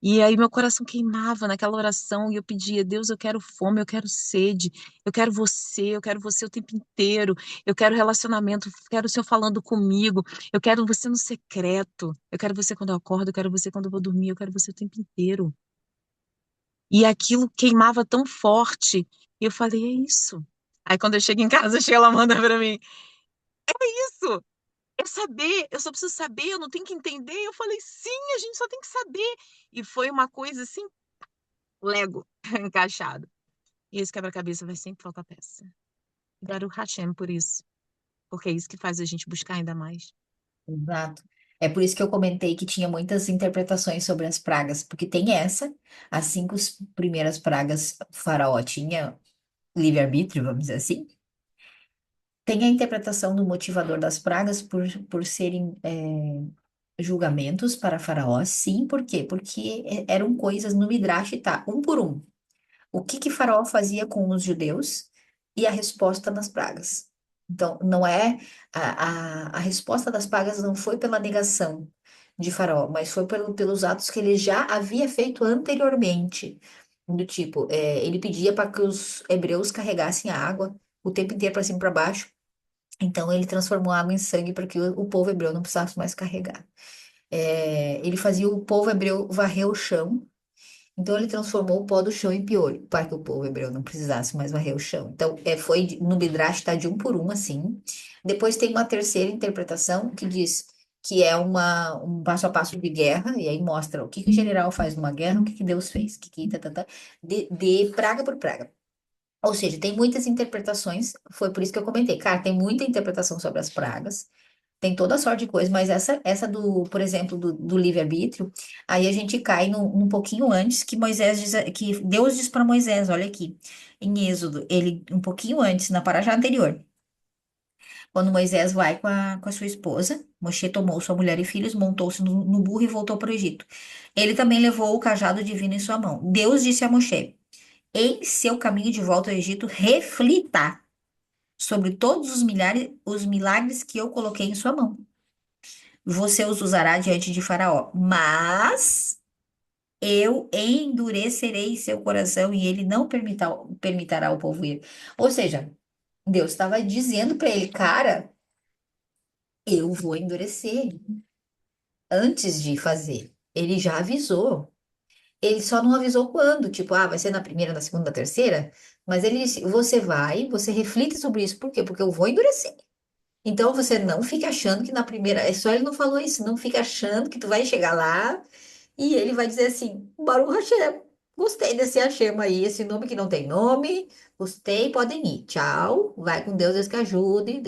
[SPEAKER 2] E aí meu coração queimava naquela oração e eu pedia, Deus, eu quero fome, eu quero sede, eu quero você o tempo inteiro, eu quero relacionamento, eu quero o Senhor falando comigo, eu quero você no secreto, eu quero você quando eu acordo, eu quero você quando eu vou dormir, eu quero você o tempo inteiro. E aquilo queimava tão forte, e eu falei, é isso. Aí quando eu chego em casa, a Sheila manda pra mim, isso, é saber, eu só preciso saber, eu não tenho que entender. Eu falei, sim, a gente só tem que saber. E foi uma coisa assim, Lego encaixado. E esse quebra-cabeça vai sempre faltar peça. Baruch Hashem por isso. Porque é isso que faz a gente buscar ainda mais.
[SPEAKER 1] Exato. É por isso que eu comentei que tinha muitas interpretações sobre as pragas, porque tem essa, as cinco primeiras pragas, o faraó tinha livre-arbítrio, vamos dizer assim. Tem a interpretação do motivador das pragas por serem julgamentos para faraó, sim, por quê? Porque eram coisas no Midrash, tá, um por um. O que que Faraó fazia com os judeus e a resposta nas pragas. Então, não é a resposta das pragas não foi pela negação de Faraó, mas foi pelos atos que ele já havia feito anteriormente. Do tipo, ele pedia para que os hebreus carregassem a água o tempo inteiro para cima e para baixo. Então, ele transformou a água em sangue para que o povo hebreu não precisasse mais carregar. Ele fazia o povo hebreu varrer o chão Então ele transformou o pó do chão em piolho, para que o povo hebreu não precisasse mais varrer o chão. Então no Midrash está de um por um assim. Depois tem uma terceira interpretação que diz que é um passo a passo de guerra, e aí mostra o que que o general faz numa guerra, o que que Deus fez, de praga por praga. Ou seja, tem muitas interpretações, foi por isso que eu comentei, cara, tem muita interpretação sobre as pragas. Tem toda sorte de coisa, mas essa por exemplo, do livre-arbítrio, aí a gente cai num pouquinho antes que que Deus diz para Moisés, olha aqui, em Êxodo, ele um pouquinho antes, na paraxá anterior, quando Moisés vai com a sua esposa, Moshe tomou sua mulher e filhos, montou-se no burro e voltou para o Egito. Ele também levou o cajado divino em sua mão. Deus disse a Moshe, em seu caminho de volta ao Egito, reflita sobre todos os milagres que eu coloquei em sua mão. Você os usará diante de Faraó, mas eu endurecerei seu coração e ele não permitirá o povo ir. Ou seja, Deus estava dizendo para ele, cara, eu vou endurecer antes de fazer. Ele já avisou. Ele só não avisou quando, tipo, vai ser na primeira, na segunda, na terceira. Mas ele disse, você reflita sobre isso. Por quê? Porque eu vou endurecer. Então você não fica achando que na primeira, é só ele não falou isso, não fica achando que tu vai chegar lá e ele vai dizer assim, Baruch Hashem, gostei desse Hashem aí, esse nome que não tem nome, gostei, podem ir, tchau, vai com Deus, Deus que ajude,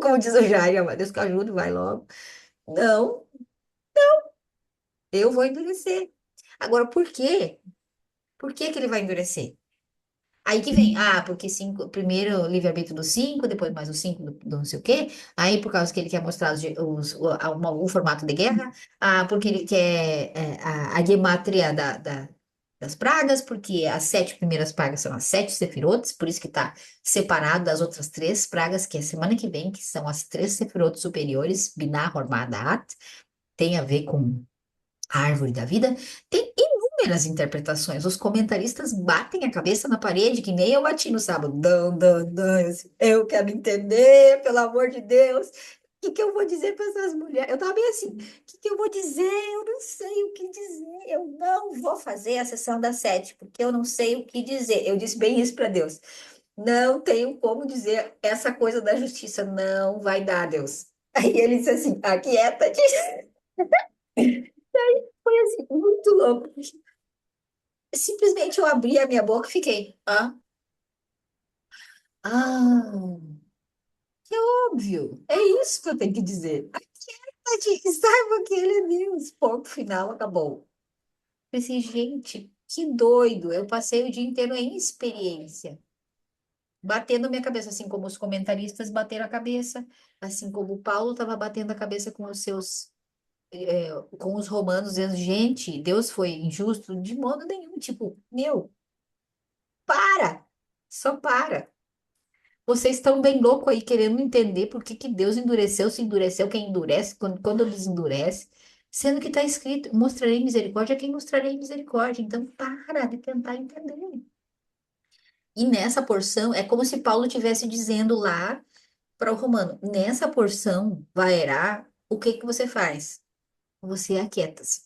[SPEAKER 1] como diz o Jair, Deus que ajude, vai logo. Não, eu vou endurecer. Agora, por quê? Por que que ele vai endurecer? Aí que vem, porque cinco, primeiro o livre-arbítrio dos cinco, depois mais os cinco do não sei o quê. Aí por causa que ele quer mostrar o formato de guerra, porque ele quer a gemátria das pragas, porque as sete primeiras pragas são as sete sefirotes, por isso que está separado das outras três pragas, que é semana que vem, que são as três sefirotes superiores, Binah, Hormah, Da'at, tem a ver com a árvore da vida, tem inúmeras interpretações. Os comentaristas batem a cabeça na parede, que nem eu bati no sábado. Dão, dão, dão. Eu quero entender, pelo amor de Deus. O que que eu vou dizer para essas mulheres? Eu tava bem assim, o que que eu vou dizer? Eu não sei o que dizer. Eu não vou fazer a sessão das sete, porque eu não sei o que dizer. Eu disse bem isso para Deus. Não tenho como dizer essa coisa da justiça. Não vai dar, Deus. Aí ele disse assim, aquieta-te. Foi assim, muito louco. Simplesmente eu abri a minha boca e fiquei, ah, que óbvio. É isso que eu tenho que dizer. Tadinho, saiba que ele é Deus. Ponto final, acabou. Pensei, gente, que doido. Eu passei o dia inteiro em experiência, batendo minha cabeça, assim como os comentaristas bateram a cabeça, assim como o Paulo estava batendo a cabeça com com os romanos, dizendo, gente, Deus foi injusto de modo nenhum. Tipo, meu, para, só para. Vocês estão bem louco aí querendo entender por que que Deus endureceu, se endureceu, quem endurece, quando desendurece, sendo que está escrito, mostrarei misericórdia a quem mostrarei misericórdia. Então, para de tentar entender. E nessa porção, é como se Paulo estivesse dizendo lá para o romano, nessa porção, vaerá, o que que você faz? Você aquieta-se.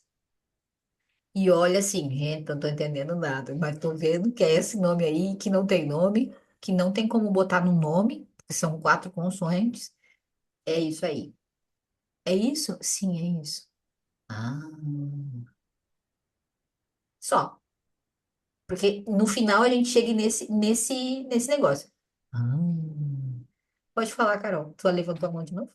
[SPEAKER 1] E olha assim, gente, não tô entendendo nada, mas tô vendo que é esse nome aí, que não tem nome, que não tem como botar no nome, que são quatro consoantes. É isso aí. É isso? Sim, é isso. Ah, só. Porque no final a gente chega nesse negócio. Ah. Pode falar, Carol. Tu levantou a mão de novo?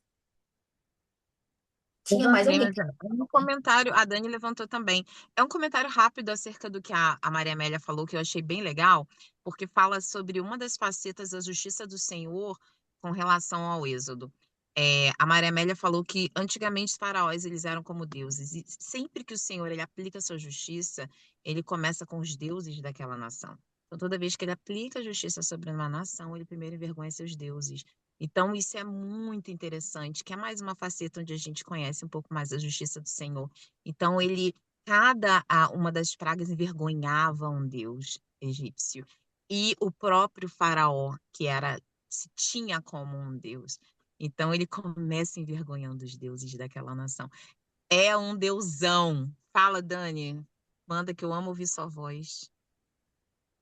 [SPEAKER 1] Tinha mais
[SPEAKER 2] Levantei,
[SPEAKER 1] alguém.
[SPEAKER 2] mas é um comentário, a Dani levantou também. É um comentário rápido acerca do que a Maria Amélia falou, que eu achei bem legal, porque fala sobre uma das facetas da justiça do Senhor com relação ao Êxodo. A Maria Amélia falou que antigamente os faraós eles eram como deuses, e sempre que o Senhor ele aplica a sua justiça, ele começa com os deuses daquela nação. Então, toda vez que ele aplica a justiça sobre uma nação, ele primeiro envergonha seus deuses. Então, isso é muito interessante, que é mais uma faceta onde a gente conhece um pouco mais a justiça do Senhor. Então, uma das pragas envergonhava um deus egípcio. E o próprio faraó, se tinha como um deus. Então, ele começa envergonhando os deuses daquela nação. É um deusão. Fala, Dani. Manda que eu amo ouvir sua voz.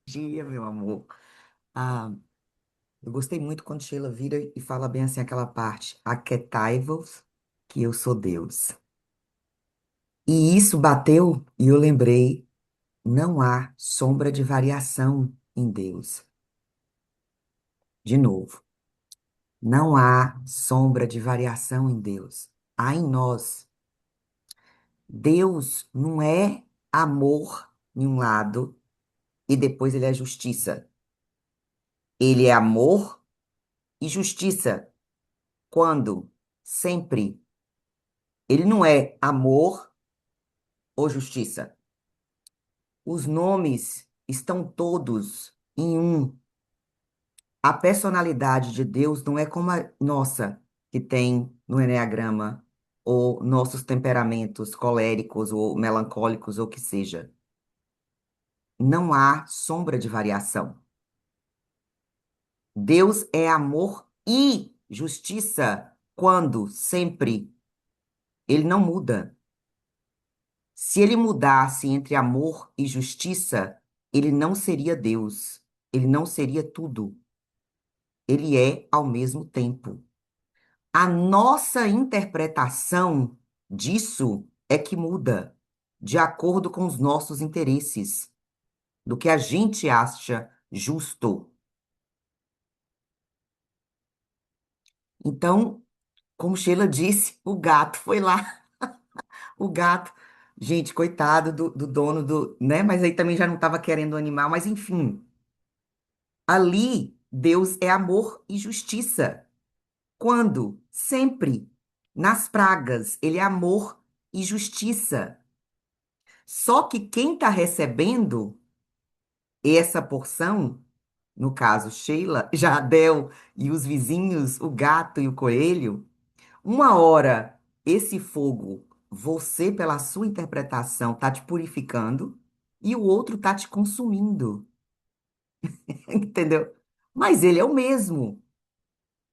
[SPEAKER 3] Dia, meu amor. Ah, eu gostei muito quando Sheila vira e fala bem assim aquela parte. Aquietai-vos, que eu sou Deus. E isso bateu e eu lembrei, não há sombra de variação em Deus. De novo, não há sombra de variação em Deus. Há em nós. Deus não é amor em um lado e depois ele é justiça. Ele é amor e justiça. Quando? Sempre. Ele não é amor ou justiça. Os nomes estão todos em um. A personalidade de Deus não é como a nossa, que tem no enneagrama, ou nossos temperamentos coléricos ou melancólicos, ou que seja. Não há sombra de variação. Deus é amor e justiça quando, sempre. Ele não muda. Se ele mudasse entre amor e justiça, ele não seria Deus. Ele não seria tudo. Ele é ao mesmo tempo. A nossa interpretação disso é que muda, de acordo com os nossos interesses, do que a gente acha justo. Então, como Sheila disse, o gato foi lá. O gato, gente, coitado do dono do, né? Mas aí também já não estava querendo o animal, mas enfim. Ali, Deus é amor e justiça. Quando? Sempre. Nas pragas, ele é amor e justiça. Só que quem está recebendo essa porção, no caso Sheila, Jadel e os vizinhos, o gato e o coelho, uma hora esse fogo, você, pela sua interpretação, está te purificando e o outro está te consumindo, entendeu? Mas ele é o mesmo.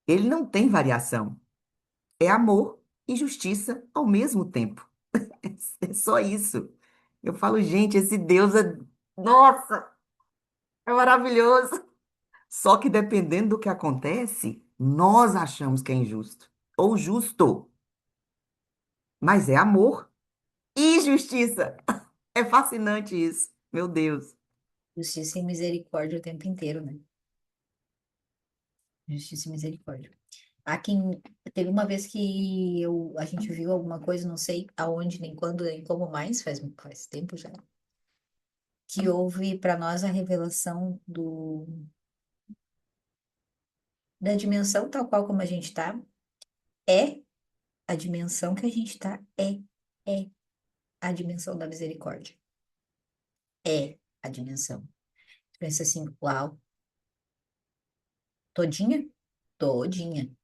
[SPEAKER 3] Ele não tem variação. É amor e justiça ao mesmo tempo. É só isso. Eu falo, gente, esse Deus é. Nossa, é maravilhoso. Só que dependendo do que acontece, nós achamos que é injusto ou justo. Mas é amor e justiça. É fascinante isso. Meu Deus.
[SPEAKER 1] Justiça e misericórdia o tempo inteiro, né? Justiça e misericórdia. Há quem teve uma vez que a gente viu alguma coisa, não sei aonde, nem quando, nem como mais, faz tempo já, que houve para nós a revelação da dimensão tal qual como a gente está, é a dimensão que a gente está, é a dimensão da misericórdia, é a dimensão. Tu pensa assim, uau, todinha? Todinha.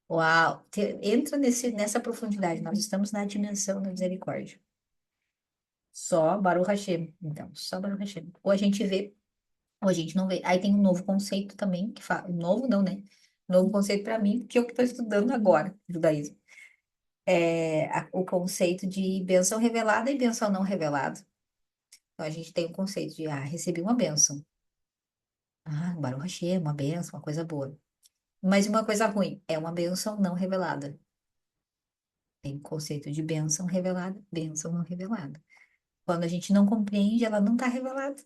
[SPEAKER 1] Uau, entra nessa profundidade, nós estamos na dimensão da misericórdia. Só Baruch Hashem, então, só Baruch Hashem. Ou a gente vê, ou a gente não vê. Aí tem um novo conceito também, que fala, novo não, né? Novo conceito para mim, que eu que estou estudando agora, judaísmo. O conceito de bênção revelada e bênção não revelada. Então a gente tem o conceito de, recebi uma bênção. Baruch Hashem, uma bênção, uma coisa boa. Mas uma coisa ruim, é uma bênção não revelada. Tem o conceito de bênção não revelada. Quando a gente não compreende, ela não está revelada.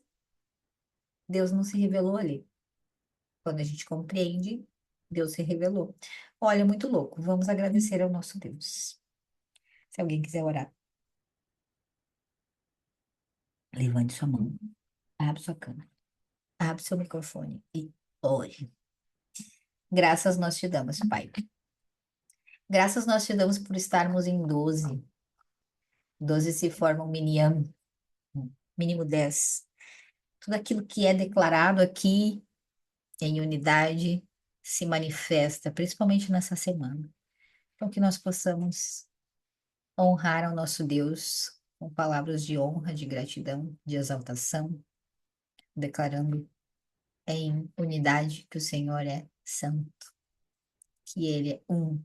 [SPEAKER 1] Deus não se revelou ali. Quando a gente compreende, Deus se revelou. Olha, muito louco. Vamos agradecer ao nosso Deus. Se alguém quiser orar, levante sua mão, abre sua câmera, abre seu microfone e ore. Graças nós te damos, Pai. Graças nós te damos por estarmos em 12. 12 se formam mínimo, mínimo 10. Tudo aquilo que é declarado aqui em unidade se manifesta, principalmente nessa semana. Então, que nós possamos honrar ao nosso Deus com palavras de honra, de gratidão, de exaltação, declarando em unidade que o Senhor é santo, que Ele é um,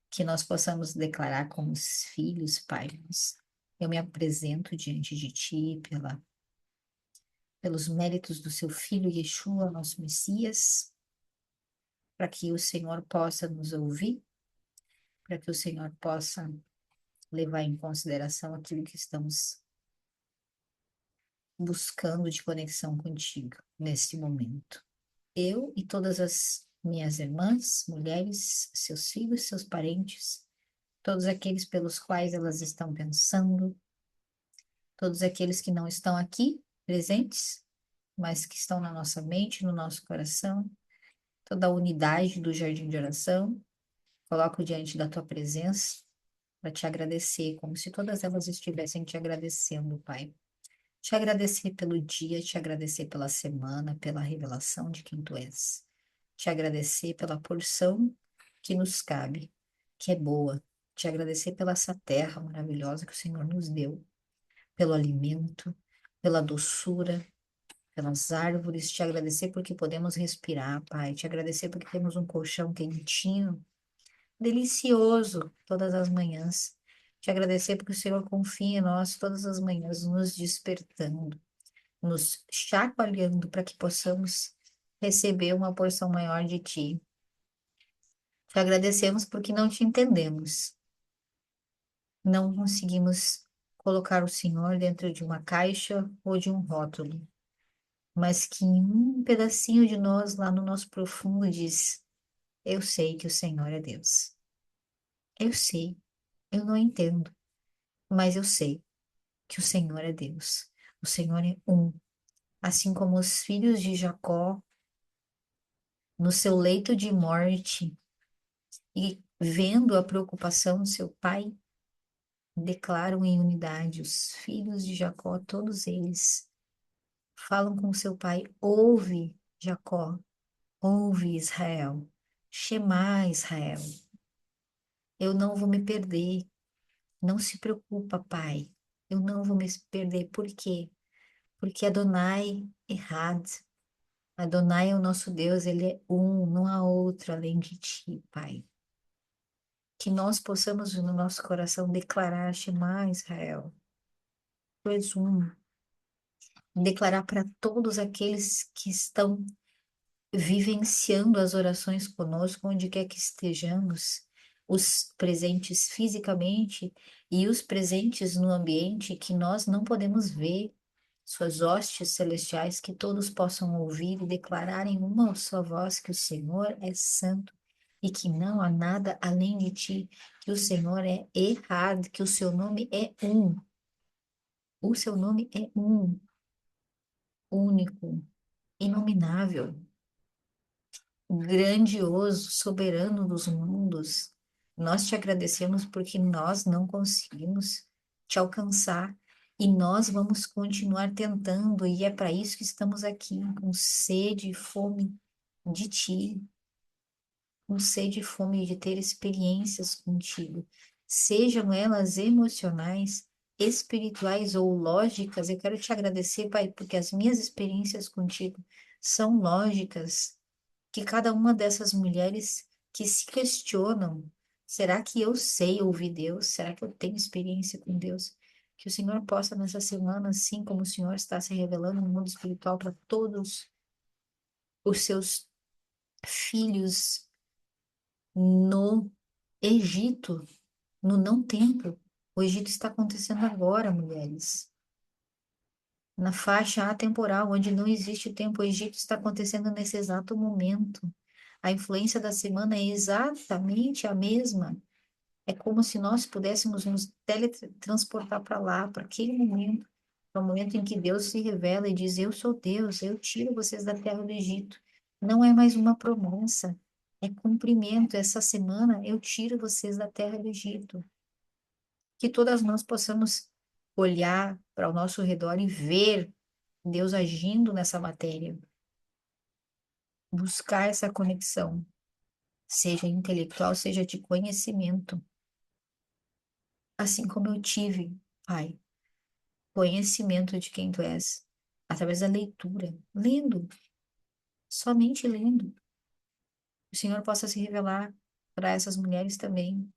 [SPEAKER 1] que nós possamos declarar como os filhos, Pai, nosso. Eu me apresento diante de Ti pelos méritos do Seu Filho Yeshua, nosso Messias, para que o Senhor possa nos ouvir, para que o Senhor possa levar em consideração aquilo que estamos buscando de conexão contigo nesse momento. Eu e todas as minhas irmãs, mulheres, seus filhos, seus parentes, todos aqueles pelos quais elas estão pensando, todos aqueles que não estão aqui presentes, mas que estão na nossa mente, no nosso coração, toda a unidade do jardim de oração, coloco diante da tua presença para te agradecer, como se todas elas estivessem te agradecendo, Pai. Te agradecer pelo dia, te agradecer pela semana, pela revelação de quem tu és. Te agradecer pela porção que nos cabe, que é boa. Te agradecer pela essa terra maravilhosa que o Senhor nos deu, pelo alimento, pela doçura, pelas árvores. Te agradecer porque podemos respirar, Pai. Te agradecer porque temos um colchão quentinho, delicioso, todas as manhãs. Te agradecer porque o Senhor confia em nós todas as manhãs, nos despertando, nos chacoalhando para que possamos receber uma porção maior de Ti. Te agradecemos porque não te entendemos. Não conseguimos colocar o Senhor dentro de uma caixa ou de um rótulo, mas que em um pedacinho de nós, lá no nosso profundo, diz: Eu sei que o Senhor é Deus. Eu sei, eu não entendo, mas eu sei que o Senhor é Deus. O Senhor é um. Assim como os filhos de Jacó, no seu leito de morte, e vendo a preocupação do seu pai, declaram em unidade. Os filhos de Jacó, todos eles, falam com seu pai: Ouve, Jacó, ouve, Israel, Shema, Israel. Eu não vou me perder. Não se preocupa, pai. Eu não vou me perder. Por quê? Porque Adonai Errad. Adonai é o nosso Deus, ele é um, não há outro além de ti, pai. Que nós possamos no nosso coração declarar Shema Israel. Tu és um. Declarar para todos aqueles que estão vivenciando as orações conosco, onde quer que estejamos, os presentes fisicamente e os presentes no ambiente que nós não podemos ver, suas hostes celestiais, que todos possam ouvir e declarar em uma só voz que o Senhor é santo e que não há nada além de ti, que o Senhor é errado, que o seu nome é um. O seu nome é um, único, inominável, grandioso, soberano dos mundos. Nós te agradecemos porque nós não conseguimos te alcançar e nós vamos continuar tentando, e é para isso que estamos aqui, com sede e fome de ti, com sede e fome de ter experiências contigo, sejam elas emocionais, espirituais ou lógicas. Eu quero te agradecer, Pai, porque as minhas experiências contigo são lógicas, que cada uma dessas mulheres que se questionam: será que eu sei ouvir Deus? Será que eu tenho experiência com Deus? Que o Senhor possa nessa semana, assim como o Senhor está se revelando no mundo espiritual para todos os seus filhos no Egito, no não tempo. O Egito está acontecendo agora, mulheres. Na faixa atemporal, onde não existe tempo, o Egito está acontecendo nesse exato momento. A influência da semana é exatamente a mesma. É como se nós pudéssemos nos teletransportar para lá, para aquele momento, para o momento em que Deus se revela e diz: Eu sou Deus, eu tiro vocês da terra do Egito. Não é mais uma promessa, é cumprimento. Essa semana eu tiro vocês da terra do Egito. Que todas nós possamos olhar para o nosso redor e ver Deus agindo nessa matéria, buscar essa conexão, seja intelectual, seja de conhecimento, assim como eu tive, Pai, conhecimento de quem tu és, através da leitura, lendo, somente lendo. O Senhor possa se revelar para essas mulheres também,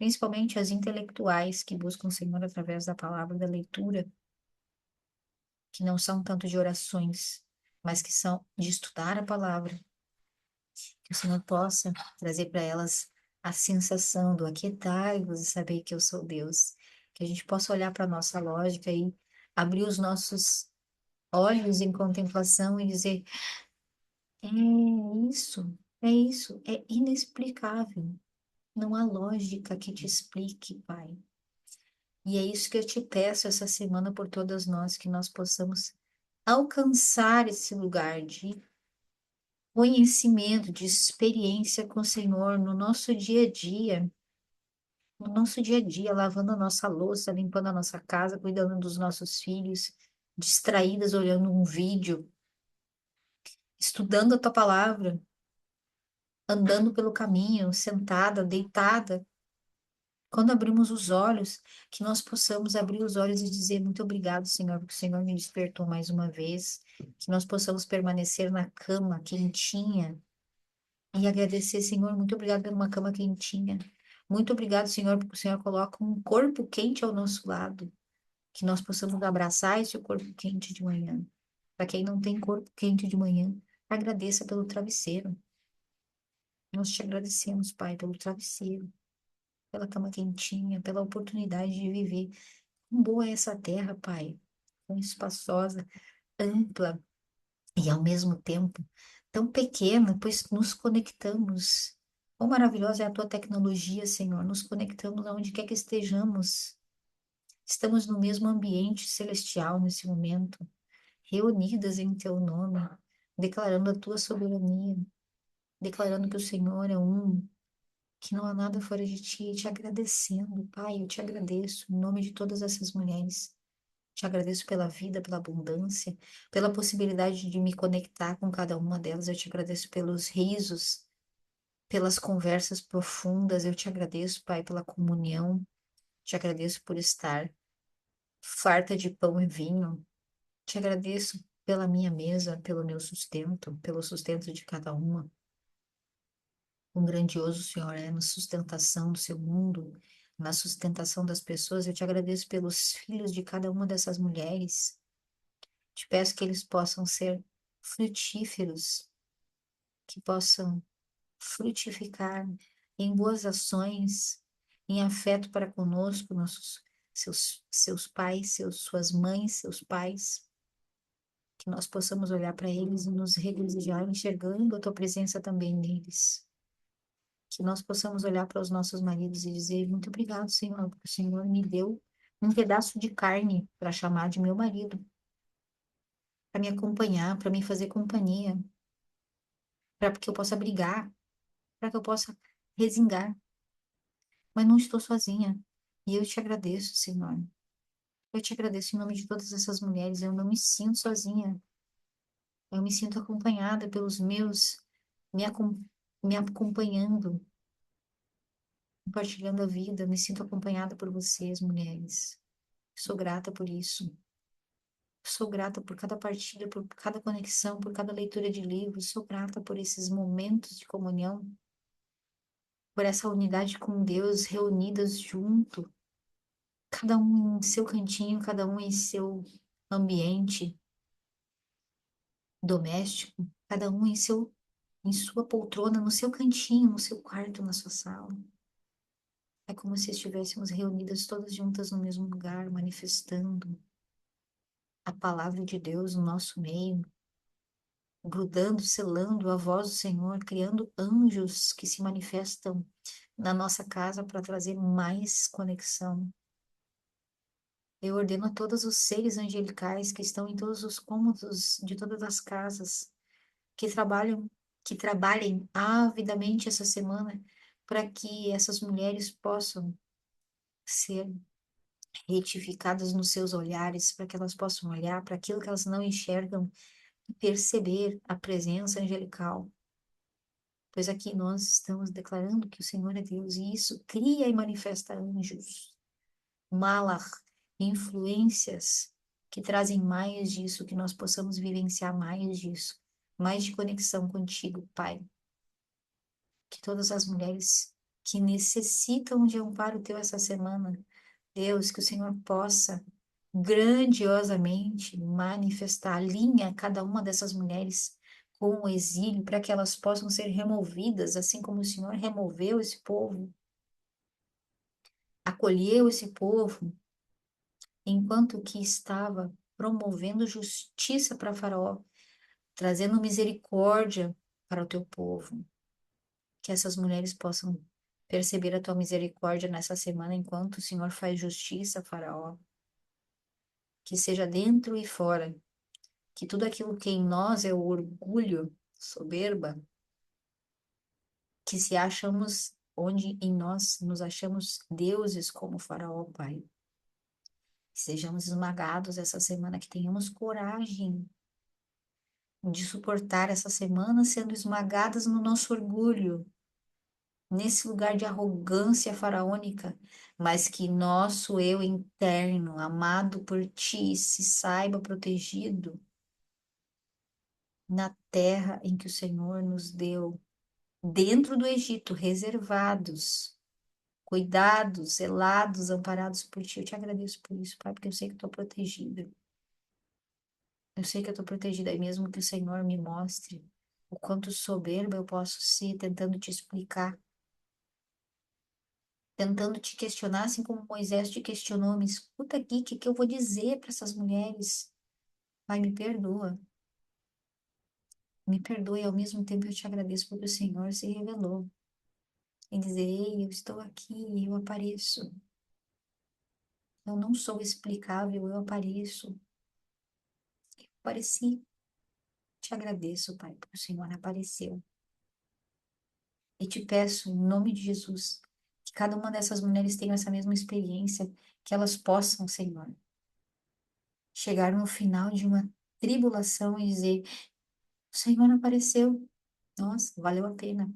[SPEAKER 1] principalmente as intelectuais que buscam o Senhor através da palavra, da leitura, que não são tanto de orações, mas que são de estudar a palavra, que o Senhor possa trazer para elas a sensação do aquietai-vos e saber que eu sou Deus, que a gente possa olhar para a nossa lógica e abrir os nossos olhos em contemplação e dizer: é isso, é inexplicável. Não há lógica que te explique, Pai. E é isso que eu te peço essa semana por todas nós, que nós possamos alcançar esse lugar de conhecimento, de experiência com o Senhor no nosso dia a dia, lavando a nossa louça, limpando a nossa casa, cuidando dos nossos filhos, distraídas olhando um vídeo, estudando a tua palavra, andando pelo caminho, sentada, deitada. Quando abrimos os olhos, que nós possamos abrir os olhos e dizer muito obrigado, Senhor, porque o Senhor me despertou mais uma vez, que nós possamos permanecer na cama quentinha e agradecer, Senhor, muito obrigado por uma cama quentinha. Muito obrigado, Senhor, porque o Senhor coloca um corpo quente ao nosso lado, que nós possamos abraçar esse corpo quente de manhã. Para quem não tem corpo quente de manhã, agradeça pelo travesseiro. Nós te agradecemos, Pai, pelo travesseiro, pela cama quentinha, pela oportunidade de viver. Quão boa é essa terra, Pai, tão espaçosa, ampla e ao mesmo tempo tão pequena, pois nos conectamos. Quão maravilhosa é a tua tecnologia, Senhor. Nos conectamos aonde quer que estejamos. Estamos no mesmo ambiente celestial nesse momento, reunidas em teu nome, declarando a tua soberania, declarando que o Senhor é um, que não há nada fora de ti, e te agradecendo, Pai, eu te agradeço em nome de todas essas mulheres. Te agradeço pela vida, pela abundância, pela possibilidade de me conectar com cada uma delas. Eu te agradeço pelos risos, pelas conversas profundas. Eu te agradeço, Pai, pela comunhão. Te agradeço por estar farta de pão e vinho. Te agradeço pela minha mesa, pelo meu sustento, pelo sustento de cada uma. Um grandioso Senhor é na sustentação do seu mundo, na sustentação das pessoas. Eu te agradeço pelos filhos de cada uma dessas mulheres. Te peço que eles possam ser frutíferos, que possam frutificar em boas ações, em afeto para conosco, seus pais, suas mães, seus pais, que nós possamos olhar para eles e nos regozijar, enxergando a tua presença também neles. Que nós possamos olhar para os nossos maridos e dizer: muito obrigado, Senhor, porque o Senhor me deu um pedaço de carne para chamar de meu marido, para me acompanhar, para me fazer companhia, para que eu possa brigar, para que eu possa resingar, mas não estou sozinha. E eu te agradeço, Senhor. Eu te agradeço em nome de todas essas mulheres. Eu não me sinto sozinha. Eu me sinto acompanhada pelos meus, me, acom- me acompanhando, compartilhando a vida. Eu me sinto acompanhada por vocês, mulheres. Sou grata por isso. Sou grata por cada partilha, por cada conexão, por cada leitura de livros. Sou grata por esses momentos de comunhão, por essa unidade com Deus, reunidas junto, cada um em seu cantinho, cada um em seu ambiente doméstico, cada um em sua poltrona, no seu cantinho, no seu quarto, na sua sala. É como se estivéssemos reunidas todas juntas no mesmo lugar, manifestando a palavra de Deus no nosso meio, grudando, selando a voz do Senhor, criando anjos que se manifestam na nossa casa para trazer mais conexão. Eu ordeno a todos os seres angelicais que estão em todos os cômodos de todas as casas, que trabalham, que trabalhem avidamente essa semana para que essas mulheres possam ser retificadas nos seus olhares, para que elas possam olhar para aquilo que elas não enxergam e perceber a presença angelical. Pois aqui nós estamos declarando que o Senhor é Deus e isso cria e manifesta anjos, malach, influências que trazem mais disso, que nós possamos vivenciar mais disso, mais de conexão contigo, Pai. Que todas as mulheres que necessitam de amparo teu essa semana. Deus, que o Senhor possa grandiosamente manifestar, alinha cada uma dessas mulheres com o exílio, para que elas possam ser removidas, assim como o Senhor removeu esse povo, acolheu esse povo, enquanto que estava promovendo justiça para Faraó, trazendo misericórdia para o teu povo. Que essas mulheres possam perceber a tua misericórdia nessa semana, enquanto o Senhor faz justiça a Faraó, que seja dentro e fora, que tudo aquilo que em nós é o orgulho, soberba, que se achamos onde em nós nos achamos deuses como Faraó, Pai. Que sejamos esmagados essa semana, que tenhamos coragem de suportar essa semana sendo esmagadas no nosso orgulho, nesse lugar de arrogância faraônica, mas que nosso eu interno, amado por ti, se saiba protegido na terra em que o Senhor nos deu, dentro do Egito, reservados, cuidados, zelados, amparados por ti. Eu te agradeço por isso, Pai, porque eu sei que estou protegida. Eu sei que eu estou protegida, e mesmo que o Senhor me mostre o quanto soberba eu posso ser, tentando te explicar, tentando te questionar, assim como Moisés te questionou, me escuta aqui, o que que eu vou dizer para essas mulheres? Pai, me perdoa, e ao mesmo tempo eu te agradeço porque o Senhor se revelou e dizer, ei, eu estou aqui, eu apareço. Eu não sou explicável, eu apareço. Apareci. Te agradeço, Pai, porque o Senhor apareceu. E te peço, em nome de Jesus, que cada uma dessas mulheres tenha essa mesma experiência, que elas possam, Senhor, chegar no final de uma tribulação e dizer: o Senhor apareceu. Nossa, valeu a pena.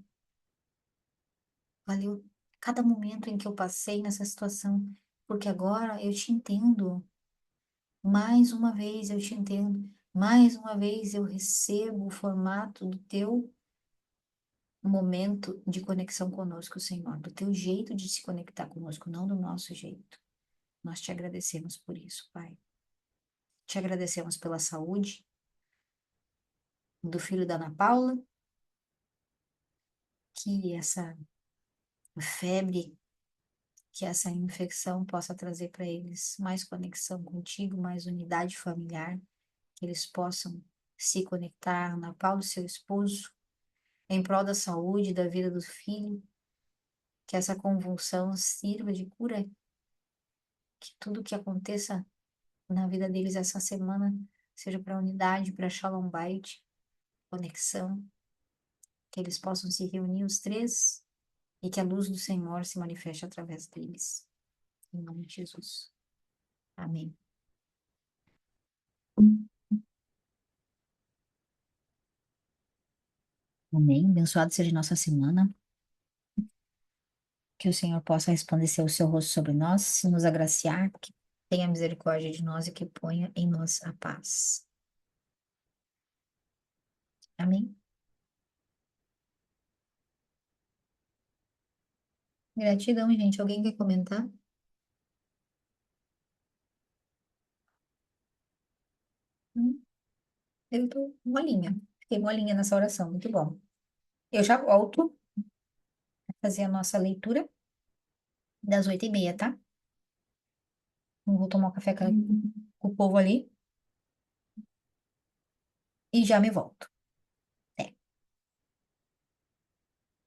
[SPEAKER 1] Valeu cada momento em que eu passei nessa situação, porque agora eu te entendo. Mais uma vez eu te entendo. Mais uma vez eu recebo o formato do teu momento de conexão conosco, Senhor, do teu jeito de se conectar conosco, não do nosso jeito. Nós te agradecemos por isso, Pai. Te agradecemos pela saúde do filho da Ana Paula, que essa febre, que essa infecção possa trazer para eles mais conexão contigo, mais unidade familiar, que eles possam se conectar, Ana Paula, seu esposo, em prol da saúde, da vida do filho, que essa convulsão sirva de cura, que tudo que aconteça na vida deles essa semana seja para unidade, para Shalom Bait, conexão, que eles possam se reunir os três e que a luz do Senhor se manifeste através deles. Em nome de Jesus. Amém. Amém. Abençoado seja a nossa semana. Que o Senhor possa resplandecer o seu rosto sobre nós, se nos agraciar, que tenha misericórdia de nós e que ponha em nós a paz. Amém. Gratidão, gente. Alguém quer comentar? Hum, Eu tô molinha. Fiquei molinha nessa oração. Muito bom. Eu já volto a fazer a nossa leitura das 8h30, tá? Eu vou tomar um café com o povo ali e já me volto.